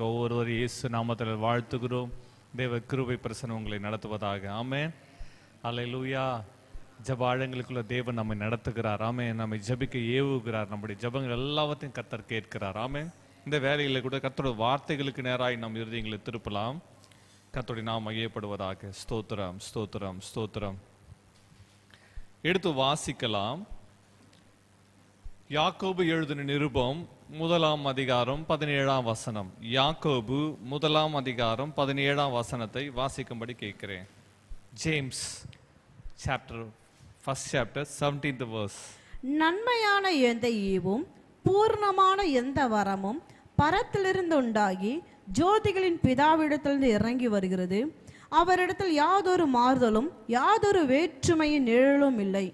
ஒவ்வொருவர் இயேசு நாமத்தில் வாழ்த்துகிறோம். தேவ கிருபை பிரசன்னம் உங்களை நடத்துவதாக. ஆமென். அல்லேலூயா. ஜெப ஆழங்களுக்குள்ள தேவன் நம்மை நடத்துகிறார். ஆமென். நம்மை ஜெபிக்க ஏவுகிறார். நம்முடைய ஜெபங்கள் எல்லாவற்றையும் கர்த்தர் கேட்கிறார். ஆமென். இந்த வேலையில் கூட கர்த்தருடைய வார்த்தைகளுக்கு நேராய் நம் இருதயங்களை திருப்பலாம். கர்த்தருடைய நாமம் மையப்படுவதாக. ஸ்தோத்திரம், ஸ்தோத்திரம், ஸ்தோத்திரம். எடுத்து வாசிக்கலாம். யாக்கோபு எழுதின நிருபம் 1 அதிகாரம் 17 வசனம். யாக்கோபு 1 அதிகாரம் 17 வசனத்தை வாசிக்கும்படி கேட்கிறேன். James first chapter 17th verse. நன்மையான எந்த ஈவும் பூர்ணமான எந்த வரமும் பரத்திலிருந்து உண்டாகி ஜோதிகளின் பிதாவிடத்திலிருந்து இறங்கி வருகிறது. அவரிடத்தில் யாதொரு மாறுதலும் யாதொரு வேற்றுமையின் நிழலும் இல்லை.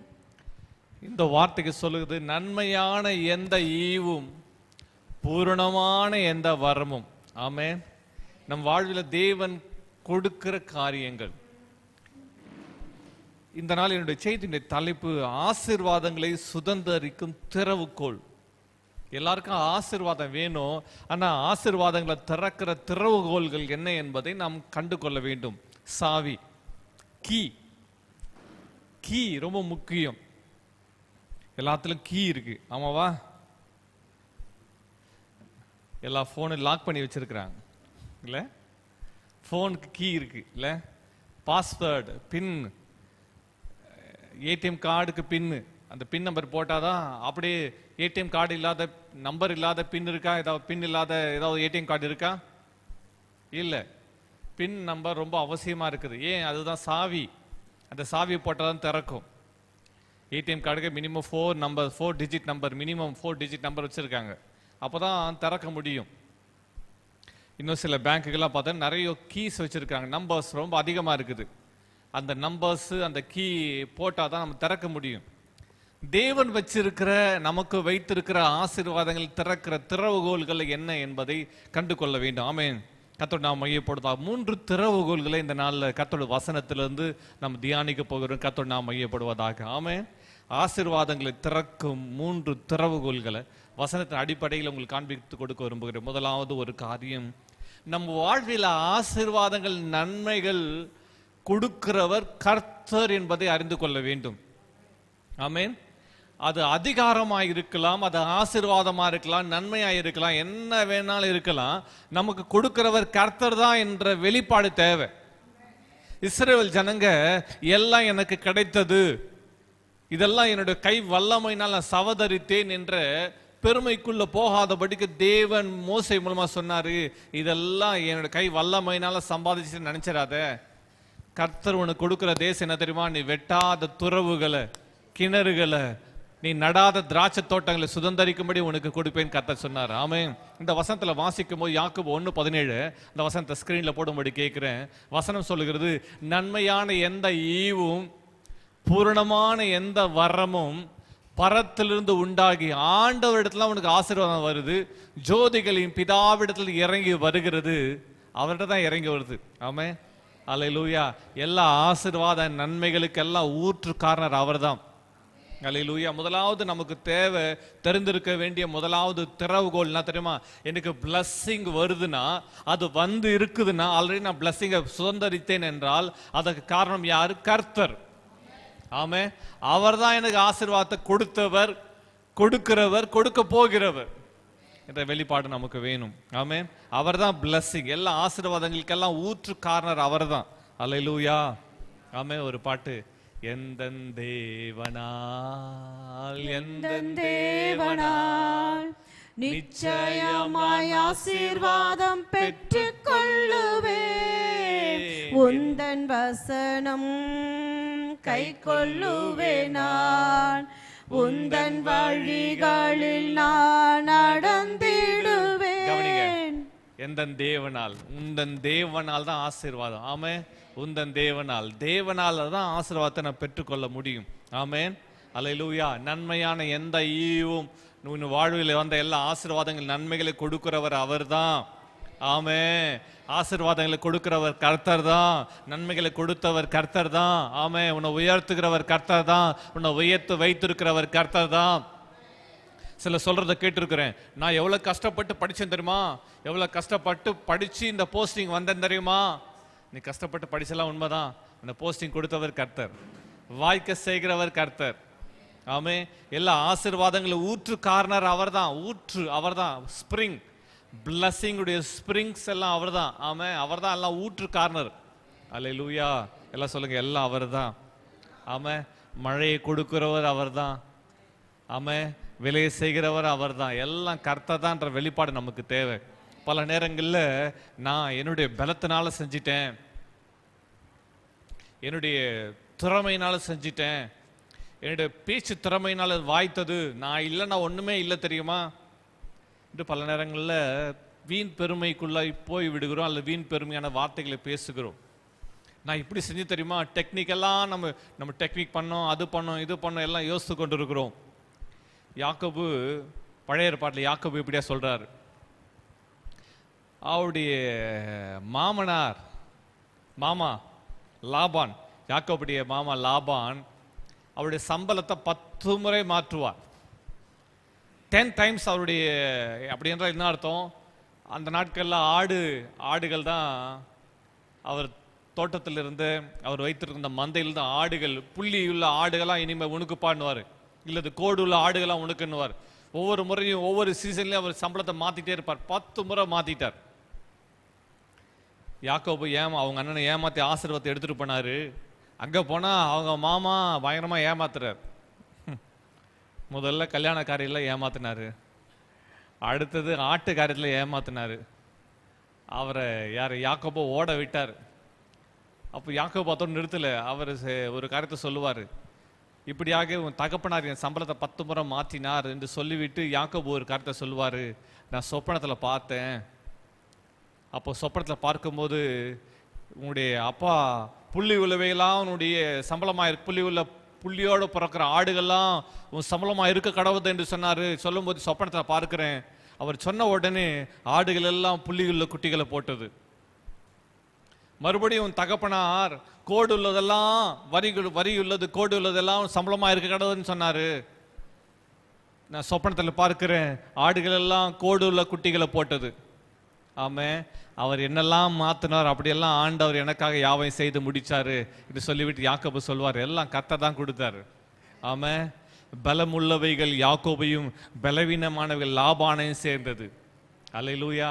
இந்த வார்த்தைக்கு சொல்லுகிறது, நன்மையான எந்த ஈவும் பூரணமான எந்த வரமும். ஆமென். நம் வாழ்வில் தேவன் கொடுக்கிற காரியங்கள். இந்த நாள் என்னுடைய செய்தியுடைய தலைப்பு ஆசீர்வாதங்களை சுதந்தரிக்கும் திறவுகோல். எல்லாருக்கும் ஆசீர்வாதம் வேணும். ஆனால் ஆசீர்வாதங்களை திறக்கிற திறவுகோல்கள் என்ன என்பதை நாம் கண்டு கொள்ள வேண்டும். சாவி, கீ ரொம்ப முக்கியம். எல்லாத்துலயும் கீ இருக்கு, ஆமாவா? எல்லா ஃபோனும் லாக் பண்ணி வச்சிருக்கிறாங்க இல்ல? ஃபோனுக்கு கீ இருக்கு இல்ல? பாஸ்வேர்டு, பின், ஏடிஎம் கார்டுக்கு பின்னு, அந்த பின் நம்பர் போட்டாதான். அப்படியே ஏடிஎம் கார்டு இல்லாத, நம்பர் இல்லாத பின் இருக்கா? ஏதாவது பின் இல்லாத ஏதாவது ஏடிஎம் கார்டு இருக்கா? இல்லை. பின் நம்பர் ரொம்ப அவசியமா இருக்குது. ஏன்? அதுதான் சாவி. அந்த சாவியை போட்டாதான் திறக்கும். ஏடிஎம் கார்டுக்கு minimum 4 digit number, minimum 4 digit number வச்சுருக்காங்க. அப்போ தான் திறக்க முடியும். இன்னும் சில பேங்க்குகள்லாம் பார்த்தா நிறைய கீஸ் வச்சுருக்காங்க. நம்பர்ஸ் ரொம்ப அதிகமாக இருக்குது. அந்த நம்பர்ஸு, அந்த கீ போட்டால் தான் நம்ம திறக்க முடியும். தேவன் வச்சிருக்கிற, நமக்கு வைத்திருக்கிற ஆசீர்வாதங்கள் திறக்கிற திறவுகோல்கள் என்ன என்பதை கண்டு கொள்ள வேண்டும். ஆமென். கர்த்தர் நாம் மையப்படுத்தா 3 திறவுகோல்களை இந்த நாளில் கர்த்தருடைய வசனத்திலிருந்து நம்ம தியானிக்க போகிறோம். கர்த்தர் நாம் மையப்படுவதாக. ஆமென். ஆசீர்வாதங்களை திறக்கும் 3 திறவுகோல்களை வசனத்தின் அடிப்படையில் உங்களுக்கு காண்பித்து கொடுக்க விரும்புகிறேன். முதலாவது ஒரு காரியம், நம்ம வாழ்வில் ஆசீர்வாதங்கள், நன்மைகள் கொடுக்கிறவர் கர்த்தர் என்பதை அறிந்து கொள்ள வேண்டும். ஆமென். அது அதிகாரமாக இருக்கலாம், அது ஆசீர்வாதமாக இருக்கலாம், நன்மையாக இருக்கலாம், என்ன வேணாலும் இருக்கலாம். நமக்கு கொடுக்கிறவர் கர்த்தர் தான் என்ற வெளிப்பாடு தேவை. இஸ்ரவேல் ஜனங்க எல்லாம் எனக்கு கிடைத்தது, இதெல்லாம் என்னுடைய கை வல்லமையினால் நான் சவதரித்தேன் என்ற பெருமைக்குள்ள போகாதபடிக்கு தேவன் மோசே மூலமா சொன்னாரு, இதெல்லாம் என்னோட கை வல்லமையினால சம்பாதிச்சு நினைச்சிடாத. கர்த்தர் உனக்கு கொடுக்கிற தேசம் என்ன தெரியுமா? நீ வெட்டாத துறவுகளை, கிணறுகளை, நீ நடாத திராட்சை தோட்டங்களை சுதந்தரிக்கும்படி உனக்கு கொடுப்பேன் கர்த்தர் சொன்னார். ஆமென். இந்த வசனத்துல வாசிக்கும் போது யாக்கோபு 1:17 இந்த வசனத்தை ஸ்கிரீன்ல போடும்படி கேட்கிறேன். வசனம் சொல்லுகிறது, நன்மையான எந்த ஈவும் பூரணமான எந்த வரமும் பரத்திலிருந்து உண்டாகி, ஆண்டவரிடத்துல உனக்கு ஆசீர்வாதம் வருது, ஜோதிகளின் பிதாவிடத்தில் இறங்கி வருகிறது. அவர்கிட்ட தான் இறங்கி வருது. ஆமென். அல்லேலூயா. எல்லா ஆசீர்வாத நன்மைகளுக்கெல்லாம் ஊற்றுக்காரர் அவர்தான். அல்லேலூயா. முதலாவது நமக்கு தேவை, தெரிந்திருக்க வேண்டிய முதலாவது திறவுகோல் என்ன தெரியுமா? எனக்கு பிளஸ்ஸிங் வருதுன்னா, அது வந்து இருக்குதுன்னா, ஆல்ரெடி நான் பிளஸ்ஸிங்கை சுதந்தரித்தேன் என்றால் அதற்கு காரணம் யாரு? கர்த்தர். ஆமே. அவர் தான் எனக்கு ஆசீர்வாதத்தை கொடுத்தவர், கொடுக்கிறவர், கொடுக்க போகிறவர் என்ற வெளிப்பாடு நமக்கு வேணும். ஆமே. அவர் தான் பிளஸ்ஸிங், எல்லா ஆசீர்வாதங்களுக்கெல்லாம் ஊற்று காரணர் அவர் தான். அல்லேலூயா. ஆமே. ஒரு பாட்டு, எந்த தேவனால் நிச்சயமாய் ஆசீர்வாதம் பெற்றுக் கொள்ளுவேன், உந்தன் வசனம் கை கொள்ளுவேன், நான் உந்தன் வழிகளில் நான் நடந்திடுவேன். எந்த தேவனால், உந்தன் தேவனால் தான் ஆசீர்வாதம். ஆமே. உந்தன் தேவனால் தான் ஆசீர்வாதத்தை நான் பெற்றுக்கொள்ள முடியும். ஆமேன். அல்லேலூயா. நன்மையான எந்த ஈவும், உன் வாழ்வில் வந்த எல்லா ஆசீர்வாதங்கள், நன்மைகளை கொடுக்கிறவர் அவர் தான். ஆமே. ஆசீர்வாதங்களை கொடுக்கிறவர் கர்த்தர் தான், நன்மைகளை கொடுத்தவர் கர்த்தர் தான். ஆமே. உன்னை உயர்த்துகிறவர் கர்த்தர் தான், உன்னை உயர்த்து வைத்திருக்கிறவர் கர்த்தர் தான். சில சொல்றதை கேட்டிருக்கிறேன். நான் எவ்வளவு கஷ்டப்பட்டு படிச்சேன் தெரியுமா, எவ்வளவு கஷ்டப்பட்டு படிச்சு இந்த போஸ்டிங் வந்தேன் தெரியுமா. நீ கஷ்டப்பட்டு படிச்சலாம் உண்மைதான், அந்த போஸ்டிங் கொடுத்தவர் கர்த்தர், வாய்க்க செய்கிறவர் கர்த்தர். ஆமே, எல்லா ஆசீர்வாதங்களும் ஊற்று காரணர் அவர்தான், ஊற்று அவர்தான், ஸ்பிரிங் பிளஸிங் உடைய ஸ்பிரிங்ஸ் எல்லாம் அவர்தான். ஆமே, அவர்தான் எல்லாம் ஊற்று காரணர். அல்லேலூயா, எல்லாம் சொல்லுங்க, எல்லாம் அவர்தான். ஆமே, மழையை கொடுக்கிறவர் அவர்தான். ஆமே, விலையை செய்கிறவர் அவர்தான். எல்லாம் கர்த்தர்தான்ற வெளிப்பாடு நமக்கு தேவை. பல நேரங்களில் நான் என்னுடைய பலத்தினால செஞ்சிட்டேன், என்னுடைய திறமையினால செஞ்சிட்டேன், என்னுடைய பேச்சு திறமையினால வாய்த்தது, நான் இல்லைன்னா ஒண்ணுமே இல்லை தெரியுமா என்று பல நேரங்களில் வீண் பெருமைக்குள்ள போய் விடுகிறோம், அல்லது வீண் பெருமையான வார்த்தைகளை பேசுகிறோம். நான் இப்படி செஞ்சு தெரியுமா, டெக்னிக்கெல்லாம் நம்ம டெக்னிக் பண்ணோம், அது பண்ணோம், இது பண்ணோம், எல்லாம் யோசித்து கொண்டு இருக்கிறோம். யாக்கோபு, பழைய ஏற்பாட்டில் யாக்கோபு இப்படியா சொல்றாரு, அவருடைய மாமா லாபான், யாக்கோபுடைய மாமா லாபான் அவருடைய சம்பளத்தை 10 முறை மாற்றுவார். 10 டைம்ஸ் அவருடைய, அப்படி என்றால் என்ன அர்த்தம், அந்த நாட்களில் ஆடுகள் தான் அவர் தோட்டத்திலிருந்து அவர் வைத்திருந்த மந்தையிலிருந்து ஆடுகள், புள்ளியுள்ள ஆடுகளாம் இனிமேல் உனக்கு பாடுவார், இல்லது கோடு உள்ள ஆடுகளாம் உனக்குன்னுவார். ஒவ்வொரு முறையும் ஒவ்வொரு சீசன்லையும் அவர் சம்பளத்தை மாத்திட்டே இருப்பார். 10 முறை மாத்திட்டார். யாக்கோபு அவங்க அண்ணனை ஏமாத்தி ஆசீர்வாதத்தை எடுத்துட்டு போனாரு. அங்க போனா அவங்க மாமா பயங்கரமா ஏமாத்துறார். முதல்ல கல்யாண காரியெல்லாம் ஏமாத்தினாரு, அடுத்தது ஆட்டு காரியத்துல ஏமாத்தினாரு. அவரை யாக்கோபு ஓட விட்டார். அப்போ யாக்கோபு அதோடு நிறுத்தல, அவர் ஒரு காரியத்தை சொல்லுவார், இப்படியாக உன் தகப்பனார் என் சம்பளத்தை 10 முறை மாற்றினார் என்று சொல்லிவிட்டு யாக்கோபு ஒரு காரியத்தை சொல்லுவார், நான் சொப்பனத்தில் பார்த்தேன். அப்போ சொப்பனத்தில் பார்க்கும்போது உன்னுடைய அப்பா புள்ளி உள்ளவையெல்லாம் உன்னுடைய சம்பளமாக இருக்கு, புள்ளியோடு பிறக்கிற ஆடுகள்லாம் உன் சம்பளமாக இருக்க கடவுது என்று சொன்னார். சொல்லும்போது சொப்பனத்தில் பார்க்கிறேன், அவர் சொன்ன உடனே ஆடுகள் எல்லாம் புள்ளியுள்ள குட்டிகளை போட்டது. மறுபடியும் தகப்பனார் கோடு உள்ளதெல்லாம் வரி உள்ளது, கோடு உள்ளதெல்லாம் சம்பளமா இருக்க கடவுதுன்னு சொன்னாரு. நான் சொப்பனத்தில் பார்க்கிறேன், ஆடுகள் எல்லாம் கோடு உள்ள குட்டிகளை போட்டது. ஆமே, அவர் என்னெல்லாம் மாத்தினார் அப்படியெல்லாம் ஆண்டவர் எனக்காக யாவையும் செய்து முடிச்சாரு என்று சொல்லிவிட்டு யாக்கோபு சொல்வார், எல்லாம் கர்த்தர் தான் கொடுத்தாரு. ஆமே, பலமுள்ளவைகள் யாக்கோபையும் பலவீனமானவைகள் லாபானையும் சேர்ந்தது. அல்லேலூயா,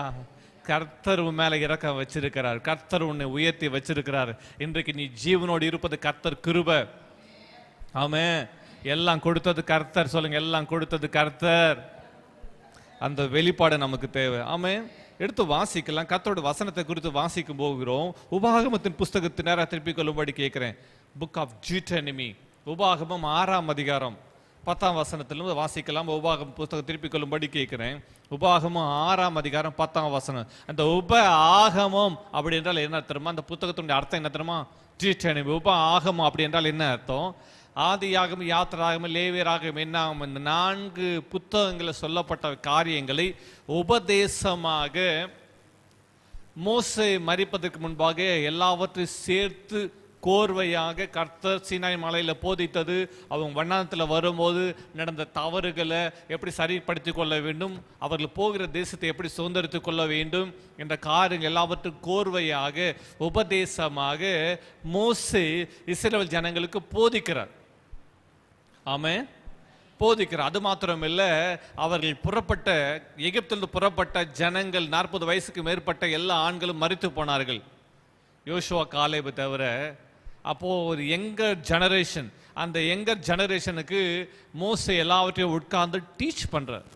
கர்த்தர் உன் மேல இரக்கம் வச்சிருக்கிறார், கர்த்தர் உன்னை உயர்த்தி வச்சிருக்கிறார். இன்றைக்கு நீ ஜீவனோடு இருப்பது கர்த்தர் கிருபை. ஆமே, எல்லாம் கொடுத்தது கர்த்தர். சொல்லுங்க, எல்லாம் கொடுத்தது கர்த்தர். அந்த வெளிப்பாடு நமக்கு தேவை. ஆமே, எடுத்து வாசிக்கலாம். கர்த்தரோட வசனத்தை குறித்து வாசிக்கும் போகிறோம். உபாகமத்தின் புஸ்தகத்தை நேராக திருப்பிக் கொள்ளும்படி கேட்கிறேன். புக் ஆஃப் ஜூட்டனிமி, உபாகமம் 6ஆம் அதிகாரம் 10ஆம் வசனத்திலிருந்து வாசிக்கலாம். உபாகமம் புஸ்தகம் திருப்பிக் கொள்ளும்படி கேட்கிறேன். உபாகமம் 6ஆம் அதிகாரம் 10ஆம் வசனம். அந்த உப ஆகமம் அப்படி என்றால் என்ன தெரியுமா? அந்த புத்தகத்தினுடைய அர்த்தம் என்ன தெரியுமா? ஜூட்டனிமி, உப ஆகமம் அப்படி என்றால் என்ன அர்த்தம்? ஆதியாகமம், யாத்திராகமம், லேவியராகமம், என்னாகமம், இந்த 4 புத்தகங்களில் சொல்லப்பட்ட காரியங்களை உபதேசமாக மோசே மரிப்பதற்கு முன்பாக எல்லாவற்றையும் சேர்த்து கோர்வையாக கர்த்தர் சீனாய் மலையில போதித்தது. அவங்க வண்ணானத்தில் வரும்போது நடந்த தவறுகளை எப்படி சரிப்படுத்திக் கொள்ள வேண்டும், அவர்கள் போகிற தேசத்தை எப்படி சுதந்திரித்துக் கொள்ள வேண்டும் என்ற காரியங்கள் எல்லாவற்றும் கோர்வையாக உபதேசமாக மோசே இஸ்ரவேல் ஜனங்களுக்கு போதிக்கிறார். ஆமே, போதிக்கிறார். அது மாத்திரம் இல்லை, அவர்கள் புறப்பட்ட எகிப்திலிருந்து புறப்பட்ட ஜனங்கள் 40 வயசுக்கு மேற்பட்ட எல்லா ஆண்களும் மரித்து போனார்கள், யோசுவா காலேபு தவிர. அப்போ ஒரு யங்கர் ஜெனரேஷன், அந்த யங்கர் ஜெனரேஷனுக்கு மோசே எல்லாவற்றையும் உட்கார்ந்து டீச் பண்றார்.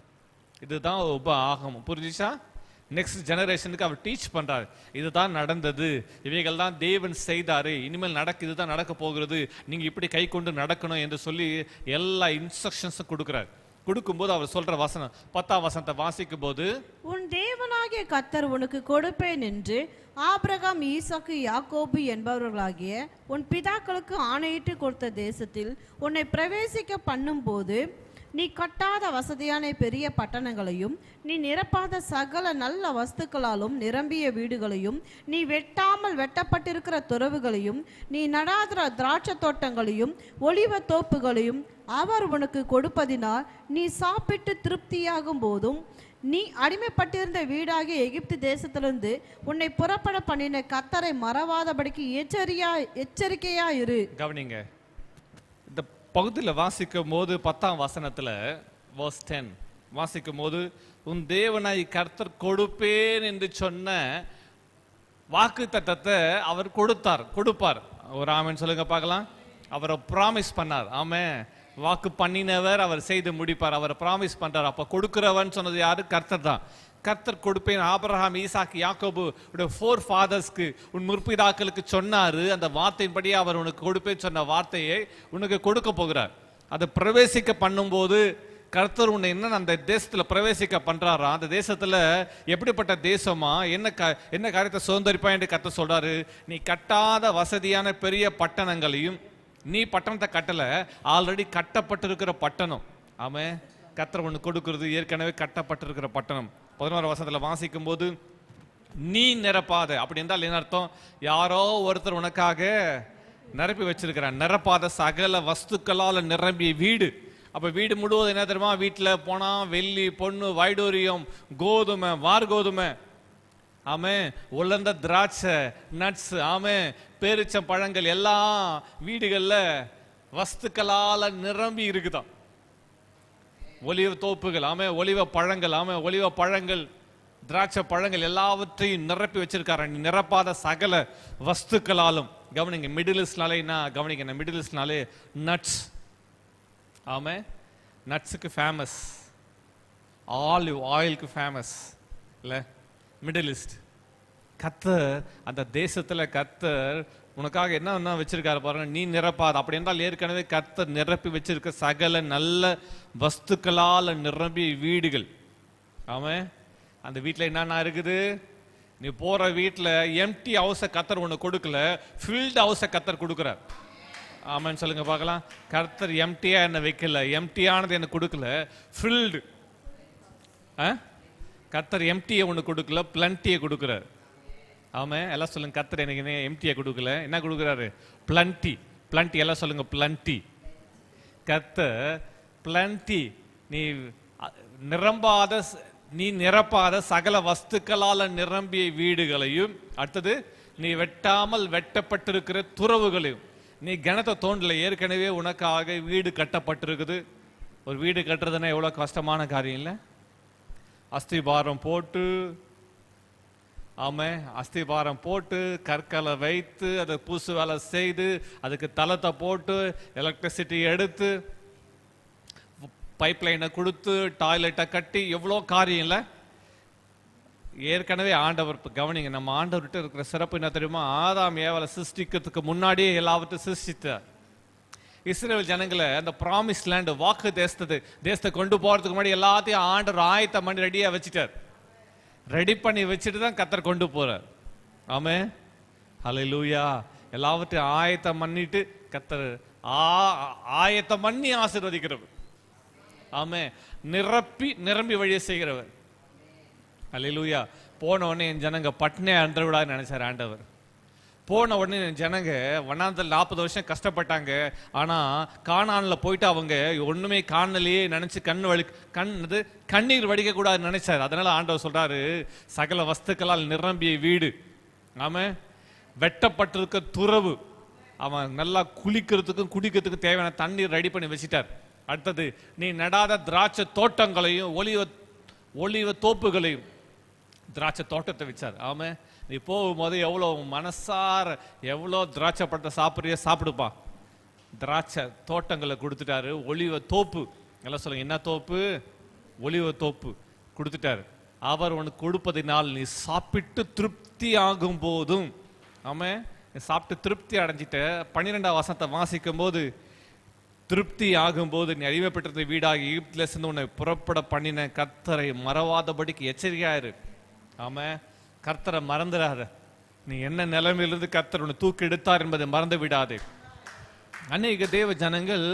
இதுதான் உப ஆகமம். புரிஞ்சுச்சா? நெக்ஸ்ட் ஜெனரேஷனுக்கு அவர் டீச் பண்றாரு. இதுதான் நடந்தது, இவைகள் தான் தேவன் செய்தாரு, இனிமேல் இதுதான் நடக்க போகிறது, நீங்க இப்படி கை கொண்டு நடக்கணும் என்று சொல்லி எல்லா இன்ஸ்ட்ரக்ஷன்ஸும் கொடுக்கிறார். கொடுக்கும்போது அவர் சொல்ற வசனம் 10ஆம் வசனத்தை வாசிக்கும் போது, உன் தேவனாகிய கர்த்தர் உனக்கு கொடுப்பேன் என்று ஆபிரகாம், ஈசாக்கு, யாக்கோபு என்பவர்களாகிய உன் பிதாக்களுக்கு ஆணையிட்டு கொடுத்த தேசத்தில் உன்னை பிரவேசிக்க பண்ணும் போது நீ கட்டாத வசதியான பெரிய பட்டணங்களையும் நீ நிரப்பாத சகல நல்ல வஸ்துக்களாலும் நிரம்பிய வீடுகளையும் நீ வெட்டாமல் வெட்டப்பட்டிருக்கிற துறவுகளையும் நீ நடாத திராட்சை தோட்டங்களையும் ஒலிவ தோப்புகளையும் அவர் உனக்கு கொடுப்பதினால் நீ சாப்பிட்டு திருப்தியாகும் போதும் நீ அடிமைப்பட்டிருந்த வீடாகிய எகிப்து தேசத்திலிருந்து உன்னை புறப்பட பண்ணின கர்த்தரை மறவாதபடிக்கு எச்சரிக்கையா இரு. கவனிங்க, இந்த பகுதியில் வாசிக்கும் போது 10ஆம் வசனத்துல verse 10 வாசிக்கும் போது உன் தேவனாய் கர்த்தர் கொடுப்பேன் என்று சொன்ன வாக்கு தத்தத்தை அவர் கொடுப்பார். ஒரு ஆமென் சொல்லுங்க பார்க்கலாம். அவரை ப்ராமிஸ் பண்ணார். ஆமென். வாக்கு பண்ணினவர் அவர் செய்து முடிப்பார். அவர் ப்ராமிஸ் பண்றார். அப்ப கொடுக்கிறவன் சொன்னது யாரு? கர்த்தர் தான். கர்த்தர் கொடுப்பேன் ஆபிரகாம், ஈசாக்கு, யாக்கோபு ஃபோர் ஃபாதர்ஸ்க்கு உன் முற்பிதாக்களுக்கு சொன்னாரு. அந்த வார்த்தையின்படி அவர் உனக்கு கொடுப்பேன் சொன்ன வார்த்தையை உனக்கு கொடுக்க போகிறார். அதை பிரவேசிக்க பண்ணும்போது கர்த்தர் உன்னை என்ன அந்த தேசத்துல பிரவேசிக்க பண்றாரா, அந்த தேசத்துல எப்படிப்பட்ட தேசமா, என்ன காரியத்தை சுதந்திரிப்பா என்று கர்த்தர் சொல்றாரு. நீ கட்டாத வசதியான பெரிய பட்டணங்களையும், நீ பட்டணத்தை கட்டல, ஆல்ரெடி கட்டப்பட்டிருக்கிற பட்டணம். ஆமே, கர்த்தர் ஒன்று கொடுக்கிறது ஏற்கனவே கட்டப்பட்டிருக்கிற பட்டணம். 11ஆம் வசனத்துல வாசிக்கும் போது நீ நிரப்பாத, அப்படி என்றால் என்ன அர்த்தம்? யாரோ ஒருத்தர் உனக்காக நிரப்பி வச்சிருக்கிறான். நிரப்பாத சகல வஸ்துக்களால் நிரம்பிய வீடு. அப்ப வீடு முழுவதும் என்ன தெரியுமா? வீட்டுல போனா வெள்ளி, பொண்ணு, வைடூரியம், கோதுமை, வார்கோதுமை, ஆமே, உலர்ந்த திராட்சை, நட்ஸ், ஆமே, பேரிச்சம் பழங்கள் எல்லாம் வீடுகள்ல வஸ்துக்களால நிரம்பி இருக்குதான். ஒலிவ தோப்புகள், ஆமே, ஒலிவ பழங்கள், ஆமே, ஒலிவ பழங்கள், திராட்சை பழங்கள் எல்லாவற்றையும் நிரப்பி வச்சிருக்காரு. நிரப்பாத சகல வஸ்துக்களாலும். கவனிங்க, மிடில் ஈஸ்ட்னாலே என்ன கவனிங்க, மிடில் ஈஸ்ட்னாலே நட்ஸ். ஆமே, நட்ஸுக்கு ஃபேமஸ், ஆலிவ் ஆயிலுக்கு ஃபேமஸ் இல்ல மிடில் ஈஸ்ட். கர்த்தர் அந்த தேசத்துல கர்த்தர் உனக்காக என்ன வச்சிருக்காரு பாருங்க. நீ நிரப்பாத, அப்படி என்றால் ஏற்கனவே கர்த்தர் நிரப்பி வச்சிருக்க சகல நல்ல வஸ்துக்களால் நிரம்பிய வீடுகள். ஆமே, அந்த வீட்டுல என்னன்னா இருக்குது? நீ போற வீட்டுல எம்டி ஹவுஸை கர்த்தர் உனக்கு கொடுக்கல, ஃபில்டு ஹவுஸை கர்த்தர் கொடுக்குறார். ஆமான்னு சொல்லுங்க பார்க்கலாம். கர்த்தர் எம்டியா என்ன வைக்கல, எம்டியானது என்ன கொடுக்கல, ஃபில்டு. கர்த்தர் எம்டியை ஒன்று கொடுக்கல, பிளண்டியை கொடுக்குறாரு. ஆமா, எல்லாம் சொல்லுங்க. கர்த்தர் எனக்கு எம்டியை கொடுக்கல, என்ன கொடுக்குறாரு? பிளண்டி. பிளண்டி எல்லாம் சொல்லுங்க, பிளண்டி. கர்த்தர் பிளண்டி. நீ நிரப்பாத சகல வஸ்துக்களால நிரம்பிய வீடுகளையும், அடுத்தது நீ வெட்டாமல் வெட்டப்பட்டிருக்கிற துறவுகளையும். நீ கிணத்தை தோண்டல, ஏற்கனவே உனக்காக வீடு கட்டப்பட்டிருக்குது. ஒரு வீடு கட்டுறதுன்னா எவ்வளவு கஷ்டமான காரியம் இல்லை? அஸ்திபாரம் போட்டு, ஆமே, அஸ்திபாரம் போட்டு கற்களை வைத்து அதை பூசு வேலை செய்து அதுக்கு தளத்தை போட்டு எலக்ட்ரிசிட்டி எடுத்து பைப் லைனை கொடுத்து டாய்லெட்டை கட்டி எவ்வளோ காரியம் இல்லை? ஏற்கனவே ஆண்டவர், கவனிங்க, நம்ம ஆண்டவர்கிட்ட இருக்கிற சிறப்பு என்ன தெரியுமா? ஆதாம் ஏவாளை சிருஷ்டிக்கிறதுக்கு முன்னாடியே எல்லாவற்றையும் சிருஷ்டித்தார். இஸ்ரேல் ஜனங்களை அந்த ப்ராமிஸ் லேண்ட், வாக்கு தேசத்தை கொண்டு போறதுக்கு முன்னாடி எல்லாத்தையும் ஆண்டவர் ஆயத்தம் பண்ணி ரெடியா வச்சுட்டார். ரெடி பண்ணி வச்சுட்டு தான் கர்த்தர் கொண்டு போறார். ஆமே, ஹல்லேலூயா. எல்லாவற்றையும் ஆயத்தம் பண்ணிட்டு கர்த்தர் ஆயத்தம் பண்ணி ஆசீர்வதிக்கிறவர். ஆமே, நிரம்பி வழியை செய்கிறவர். ஹல்லேலூயா. போன உடனே என் ஜனங்க பட்னியா அன்று விடாது நினைச்சார் ஆண்டவர். போன உடனே ஜனங்க வண்ணாந்தல் 40 வருஷம் கஷ்டப்பட்டாங்க. ஆனா கானான்ல போயிட்டு அவங்க ஒண்ணுமே காணலையே நினைச்சு கண்ணீர் வடிக்க கூடாது நினைச்சாரு. அதனால ஆண்டவர் சொல்றாரு, சகல வஸ்துக்களால் நிரம்பிய வீடு, ஆமா, வெட்டப்பட்டிருக்க துறவு, அவன் நல்லா குளிக்கிறதுக்கும் குடிக்கிறதுக்கும் தேவையான தண்ணீர் ரெடி பண்ணி வச்சிட்டார். அடுத்தது நீ நடாத திராட்சை தோட்டங்களையும் ஒலிவ தோப்புகளையும், திராட்சை தோட்டத்தை வச்சார். ஆமா, நீ போகும்போது எவ்வளோ மனசார எவ்வளோ திராட்சை பழத்தை சாப்பிட்றியோ சாப்பிடுப்பா. திராட்சை தோட்டங்களை கொடுத்துட்டாரு. ஒலிவ தோப்பு, எல்லாம் சொல்லுங்க, என்ன தோப்பு? ஒலிவ தோப்பு கொடுத்துட்டாரு. அவர் உனக்கு கொடுப்பதினால் நீ சாப்பிட்டு திருப்தி ஆகும் போதும், ஆமா, நீ சாப்பிட்டு திருப்தி அடைஞ்சிட்ட. 12ஆம் வசனத்தை வாசிக்கும் போது, திருப்தி ஆகும் போது நீ அடிமைப்பட்டிருந்த வீடாகி எகிப்தில இருந்து உன்னை புறப்பட பண்ணின கர்த்தரை மறவாதபடிக்கு எச்சரிக்கையாயிரு. ஆமா, கர்த்தரை மறந்துடாத. நீ என்ன நிலைமையிலிருந்து கர்த்தர் உன்னை தூக்கி எடுத்தார் என்பதை மறந்து விடாதே. அநேக தேவ ஜனங்கள்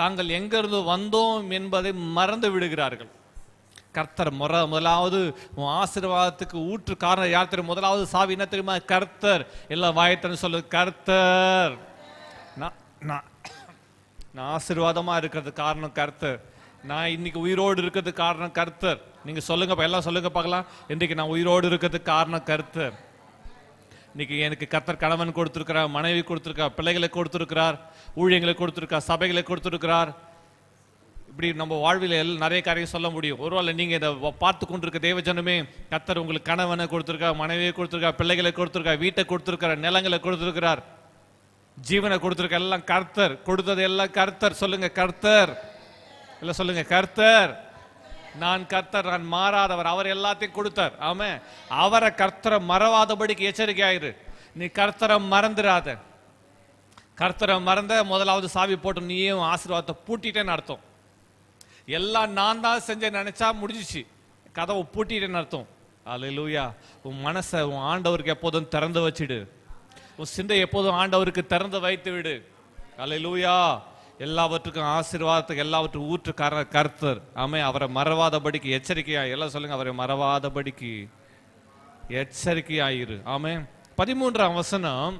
தாங்கள் எங்கிருந்து வந்தோம் என்பதை மறந்து விடுகிறார்கள். கர்த்தர் முதலாவது உன் ஆசீர்வாதத்துக்கு ஊற்று காரணம் யார் தெரியும்? முதலாவது சாவி என்ன தெரியுமா? கர்த்தர். எல்லாம் வாயத்தன்னு சொல்லு, கர்த்தர். நான் ஆசீர்வாதமா இருக்கிறது காரணம் கர்த்தர். நான் இன்னைக்கு உயிரோடு இருக்கிறதுக்கு காரணம் கர்த்தர். நீங்க சொல்லுங்க, எல்லாம் சொல்லுங்க பார்க்கலாம். இன்றைக்கு நான் உயிரோடு இருக்கிறதுக்கு காரணம் கர்த்தர். இன்னைக்கு எனக்கு கர்த்தர் கணவன் கொடுத்திருக்கிறார், மனைவி கொடுத்திருக்கார், பிள்ளைகளை கொடுத்திருக்கிறார், ஊழியங்களை கொடுத்திருக்கார், சபைகளை கொடுத்திருக்கிறார். இப்படி நம்ம வாழ்வில் நிறைய காரியம் சொல்ல முடியும். ஒருவேளை நீங்க இதை பார்த்து கொண்டிருக்க தேவஜனமே, கர்த்தர் உங்களுக்கு கணவனை கொடுத்திருக்கார், மனைவியை கொடுத்திருக்கார், பிள்ளைகளை கொடுத்திருக்கார், வீட்டை கொடுத்திருக்கிறார், நிலங்களை கொடுத்திருக்கிறார், ஜீவனை கொடுத்திருக்க. எல்லாம் கர்த்தர் கொடுத்தது, எல்லாம் கர்த்தர். சொல்லுங்க கர்த்தர். எல்லாம் சொல்லுங்க கர்த்தர். நான் கர்த்தர், நான் மாறாதவர். அவர் எல்லாத்தையும் கொடுத்தார். ஆமே. அவரை கர்த்தரை மறவாதபடிக்கு எச்சரிக்கை ஆயிரு. நீ கர்த்தரை மறந்துடாத. கர்த்தரை மறந்த முதலாவது சாவி போட்டு நீயும் ஆசீர்வாதத்தை பூட்டிட்டேன்னு அர்த்தம். எல்லாம் நான் தான் செஞ்சேன் நினைச்சா முடிஞ்சிச்சு, கதவை பூட்டிட்டேன்னு அர்த்தம். அல்லேலூயா. உன் மனசை உன் ஆண்டவருக்கு எப்போதும் திறந்து வச்சிடு. உன் சிந்தை எப்போதும் ஆண்டவருக்கு திறந்து வைத்து விடு. அல்லேலூயா. எல்லாவற்றுக்கும் ஆசீர்வாதத்துக்கு எல்லாவற்றுக்கும் ஊற்று கர்த்தர். ஆமே. அவரை மறவாதபடிக்கு எச்சரிக்கையா. எல்லாம் சொல்லுங்க, அவரை மறவாதபடிக்கு எச்சரிக்கையாயிரு. ஆமே. 13ஆம் வசனம்,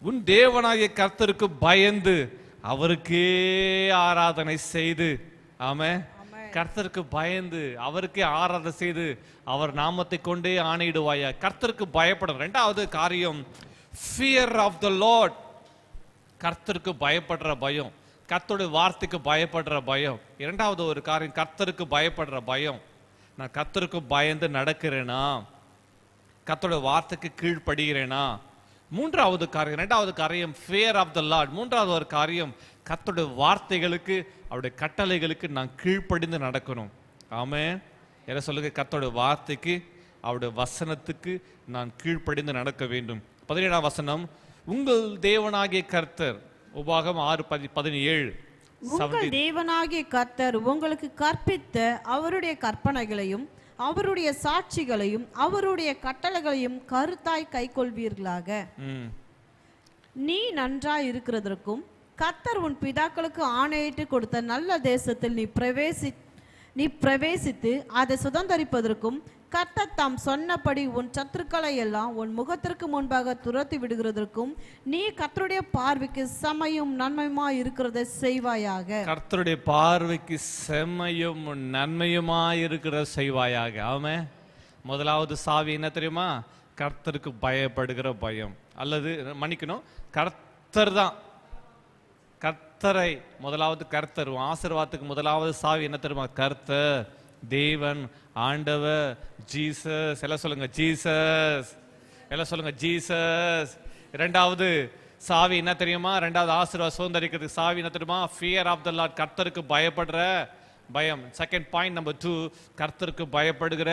உன் தேவனாகிய கர்த்தருக்கு பயந்து அவருக்கே ஆராதனை செய்து. ஆமே. கர்த்தருக்கு பயந்து அவருக்கே ஆராதனை செய்து அவர் நாமத்தை கொண்டே ஆணையிடுவாயா. கர்த்தருக்கு பயப்படும். இரண்டாவது காரியம், ஃபியர் ஆஃப் த லார்ட். கர்த்தருக்கு பயப்படுற பயம், கர்த்தருடைய வார்த்தைக்கு பயப்படுற பயம். இரண்டாவது ஒரு காரியம், கர்த்தருக்கு பயப்படுற பயம். நான் கர்த்தருக்கு பயந்து நடக்கிறேனா? கர்த்தருடைய வார்த்தைக்கு கீழ்ப்படுகிறேனா? மூன்றாவது காரியம், இரண்டாவது காரியம் ஃபியர் ஆஃப் த லார்ட். மூன்றாவது ஒரு காரியம், கர்த்தருடைய வார்த்தைகளுக்கு அவருடைய கட்டளைகளுக்கு நான் கீழ்ப்படிந்து நடக்கணும். ஆமென். என்ன சொல்லுங்க? கர்த்தருடைய வார்த்தைக்கு அவருடைய வசனத்துக்கு நான் கீழ்ப்படிந்து நடக்க வேண்டும். 17ஆம் வசனம், உங்கள் தேவனாகிய கர்த்தர். உபாகம் 6:17. உங்கள் தேவனாகிய கர்த்தர் உங்களுக்கு கற்பித்த அவருடைய கற்பனைகளையும் அவருடைய சாட்சிகளையும் அவருடைய கட்டளைகளையும் கருத்தாய் கைக்கொள்வீர்களாக. நீ நன்றாய் இருக்கிறதற்கும் கர்த்தர் உன் பிதாக்களுக்கு ஆணையிட்டு கொடுத்த நல்ல தேசத்தில் நீ பிரவேசித்து அதை சுதந்தரிப்பதற்கும் கர்த்தர் தாம் சொன்னபடி உன் சத்துருக்களை எல்லாம் உன் முகத்திற்கு முன்பாக துரத்தி விடுகிறதற்கும் நீ கர்த்தருடைய பார்வைக்கு செம்மையும் நன்மையுமா இருக்கிறதை செய்வாயாக. கர்த்தருடைய பார்வைக்கு செம்மையும் நன்மையுமா இருக்கிற செய்வாயாக. ஆமே. முதலாவது சாவி என்ன தெரியுமா? கர்த்தருக்கு பயப்படுகிற பயம். அல்லது மன்னிக்கணும், கர்த்தர் தான். கர்த்தரை முதலாவது, கர்த்தர் ஆசீர்வாதத்துக்கு முதலாவது சாவி என்ன தெரியுமா? கர்த்தர், தேவன், ஆண்டவர், ஜீசஸ். எல்லாம் சொல்லுங்க ஜீசஸ். எல்லாம் சொல்லுங்க ஜீசஸ். இரண்டாவது சாவி என்ன தெரியுமா? இரண்டாவது ஆசீர்வாதம் சுதந்தரிக்கிறதுக்கு சாவி என்ன தெரியுமா? Fear of the Lord. கர்த்தருக்கு பயப்படுற பயம். செகண்ட் பாயிண்ட் நம்பர் 2, கர்த்தருக்கு பயப்படுகிற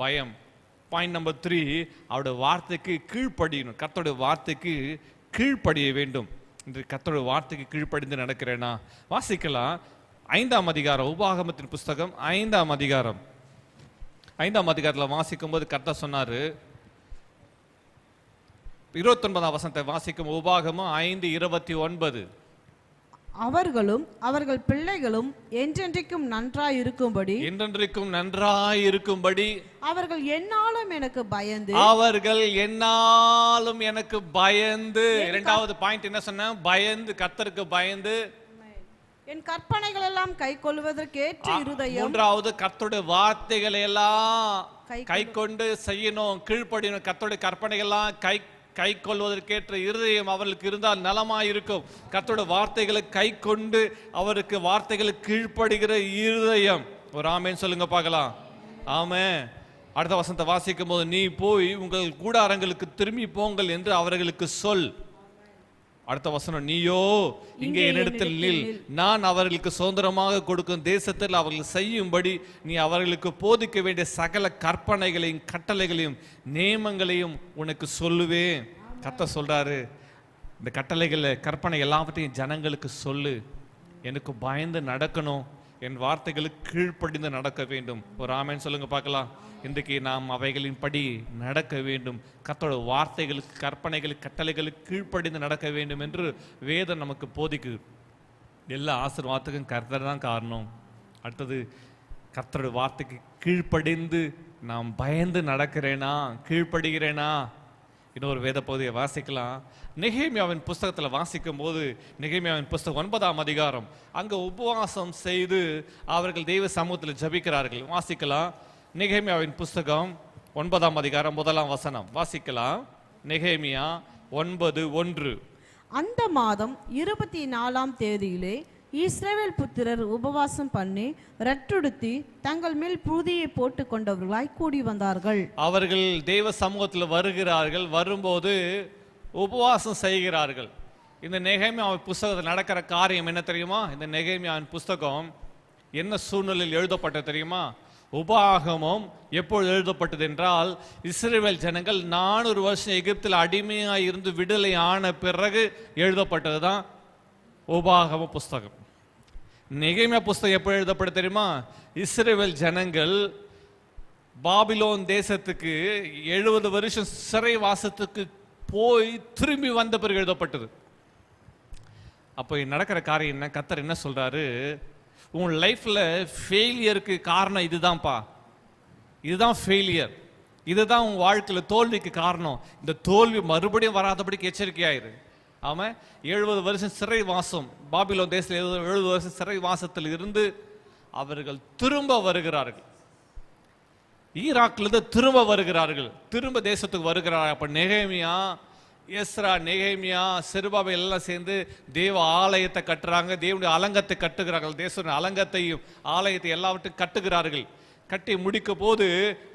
பயம். பாயிண்ட் நம்பர் 3, அவருடைய வார்த்தைக்கு கீழ்ப்படியணும். கர்த்தருடைய வார்த்தைக்கு கீழ்ப்படிய வேண்டும். இன்று கர்த்தருடைய வார்த்தைக்கு கீழ்ப்படிந்து நடக்கிறேனா? வாசிக்கலாம். 5ஆம் அதிகாரம், உபாகமத்தின் புஸ்தகம் 5ஆம் அதிகாரம். 5ஆம் அதிகாரத்தில் வாசிக்கும் போது கர்த்தர் சொன்னாரு, 29ஆம் வசனத்தை வாசிக்கும். உபாகமம் 5:29. அவர்களும் அவர்கள் பிள்ளைகளும் என்றென்றைக்கும் நன்றாய் இருக்கும்படி, என்றென்றைக்கும் நன்றாய் இருக்கும்படி அவர்கள் என்னாலும் எனக்கு பயந்து, அவர்கள் என்னாலும் எனக்கு பயந்து. இரண்டாவது பாயிண்ட் என்ன சொன்ன? பயந்து, கர்த்தருக்கு பயந்து என் கற்பனைகள் எல்லாம் கை கொள்வதற்கேற்ற இருதயம். மூன்றாவது, கர்த்தருடைய வார்த்தைகளை எல்லாம் கை கொண்டு செய்யணும், கீழ்ப்படியணும். கர்த்தருடைய கற்பனைகள் எல்லாம் கை கொள்வதற்கேற்ற இருதயம் அவர்களுக்கு இருந்தால் நலமாய் இருக்கும். கர்த்தருடைய வார்த்தைகளை கை கொண்டு அவருக்கு வார்த்தைகளுக்கு கீழ்ப்படுகிற இருதயம். ஒரு ஆமேன் சொல்லுங்க பார்க்கலாம். ஆமென். அடுத்த வசனத்தை வாசிக்கும் போது, நீ போய் உங்கள் கூடாரங்களுக்கு திரும்பி போங்கள் என்று அவர்களுக்கு சொல். அடுத்த வசனம், நீயோ இங்கே என்னிடத்தில் நில், நான் அவர்களுக்கு சுதந்திரமாக கொடுக்கும் தேசத்தில் அவர்கள் செய்யும்படி நீ அவர்களுக்கு போதிக்க வேண்டிய சகல கற்பனைகளையும் கட்டளைகளையும் நியமங்களையும் உனக்கு சொல்லுவேன். கர்த்தர் சொல்றாரு, இந்த கட்டளைகளை கற்பனை எல்லாவற்றையும் ஜனங்களுக்கு சொல்லு. எனக்கு பயந்து நடக்கணும், என் வார்த்தைகளுக்கு கீழ்ப்படிந்து நடக்க வேண்டும். ஒரு ஆமென் சொல்லுங்க பார்க்கலாம். இன்றைக்கு நாம் அவைகளின் படி நடக்க வேண்டும். கர்த்தருடைய வார்த்தைகளுக்கு, கற்பனைகளுக்கு, கட்டளைகளுக்கு கீழ்ப்படிந்து நடக்க வேண்டும் என்று வேதம் நமக்கு போதிக்கு. எல்லா ஆசீர்வாதத்துக்கும் கர்த்தர் தான் காரணம். அடுத்தது, கர்த்தருடைய வார்த்தைக்கு கீழ்ப்படிந்து நாம் பயந்து நடக்கிறேனா, கீழ்ப்படுகிறேனா? இன்னொரு வேத பகுதியை வாசிக்கலாம். நெகேமியாவின் புஸ்தகத்தில் வாசிக்கும் போது, நெகேமியாவின் புஸ்தகம் 9ஆம் அதிகாரம், அங்கே உபவாசம் செய்து அவர்கள் தெய்வ சமூகத்தில் ஜபிக்கிறார்கள். வாசிக்கலாம். நெகேமியாவின் புஸ்தகம் 9ஆம் அதிகாரம் 1ஆம் வசனம் வாசிக்கலாம். நெகேமியா 9:1. அந்த மாதம் 24ஆம் தேதியிலே இஸ்ரவேல் புத்திரர் உபவாசம் பண்ணி ரட்டுடுத்தி தங்கள் மேல் புழுதியை போட்டு கொண்டவர்களாய் கூடி வந்தார்கள். அவர்கள் தெய்வ சமூகத்தில் வருகிறார்கள். வரும்போது உபவாசம் செய்கிறார்கள். இந்த நெகேமியாவின் புஸ்தகத்தில் நடக்கிற காரியம் என்ன தெரியுமா? இந்த நெகேமியாவின் புஸ்தகம் என்ன சூழ்நிலையில் எழுதப்பட்டது தெரியுமா? உபாகமம் எப்பொழுது எழுதப்பட்டது என்றால், இஸ்ரவேல் ஜனங்கள் 400 வருஷம் எகிப்தில் அடிமையாக இருந்து விடுதலை ஆன பிறகு எழுதப்பட்டது தான் உபாகம புஸ்தகம். நெகேமியா புஸ்தகம் எப்போ எழுதப்பட்டது தெரியுமா? இஸ்ரவேல் ஜனங்கள் பாபிலோன் தேசத்துக்கு 70 வருஷம் சிறை வாசத்துக்கு போய் திரும்பி வந்த பிறகு எழுதப்பட்டது. அப்போ நடக்கிற காரியம் என்ன? கர்த்தர் என்ன சொல்றாரு? உன் லைஃப்ல ஃபெயிலியருக்கு காரணம் இதுதான்ப்பா, இதுதான் ஃபெயிலியர், இதுதான் உன் வாழ்க்கையில் தோல்விக்கு காரணம். இந்த தோல்வி மறுபடியும் வராதபடிக்கு எச்சரிக்கையாயிரு. ஆமாம், 70 வருஷம் சிறை வாசம், பாபிலோன் தேசத்தில் 70 வருஷம் சிறை வாசத்தில் இருந்து அவர்கள் திரும்ப வருகிறார்கள். ஈராக்லேருந்து திரும்ப வருகிறார்கள், திரும்ப தேசத்துக்கு வருகிறார்கள். அப்போ நெகேமியா, எஸ்ரா, நெகேமியா, செருபாபேல் எல்லாம் சேர்ந்து தேவ ஆலயத்தை கட்டுறாங்க. தேவனுடைய அலங்கத்தை கட்டுகிறார்கள். தேவனுடைய அலங்கத்தையும் ஆலயத்தை எல்லாவற்றையும் கட்டுகிறார்கள். கட்டி முடிக்க போது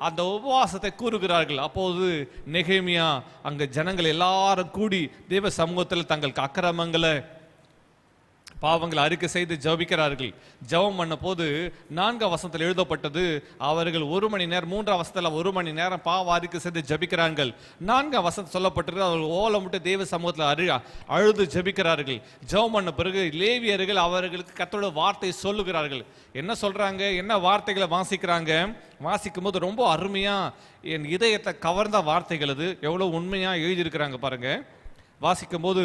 அந்த உபவாசத்தை கூறுகிறார்கள். அப்போது நெகேமியா அங்க ஜனங்கள் எல்லாரும் கூடி தேவ சமூகத்தில் தங்கள் அக்கிரமங்களை, பாவங்களை அறிக்கை செய்து ஜபிக்கிறார்கள். ஜபம் பண்ண போது 4ஆம் வசனத்தில் எழுதப்பட்டது, அவர்கள் 1 மணி நேரம், 3ஆம் வசனத்தில் 1 மணி நேரம் பாவ அறிக்கை செய்து ஜபிக்கிறார்கள். 4ஆம் வசனத்தில் சொல்லப்பட்டது, அவர்கள் ஓலமிட்டு தேவ சமூகத்தில் அழுது ஜபிக்கிறார்கள். ஜபம் பண்ண பிறகு லேவியர்கள் அவர்களுக்கு கர்த்தருடைய வார்த்தை சொல்லுகிறார்கள். என்ன சொல்றாங்க, என்ன வார்த்தைகளை வாசிக்கிறாங்க? வாசிக்கும் போது ரொம்ப அருமையா என் இதயத்தை கவர்ந்த வார்த்தைகள். அது எவ்வளவு உண்மையா எழுதியிருக்கிறாங்க பாருங்க. வாசிக்கும் போது,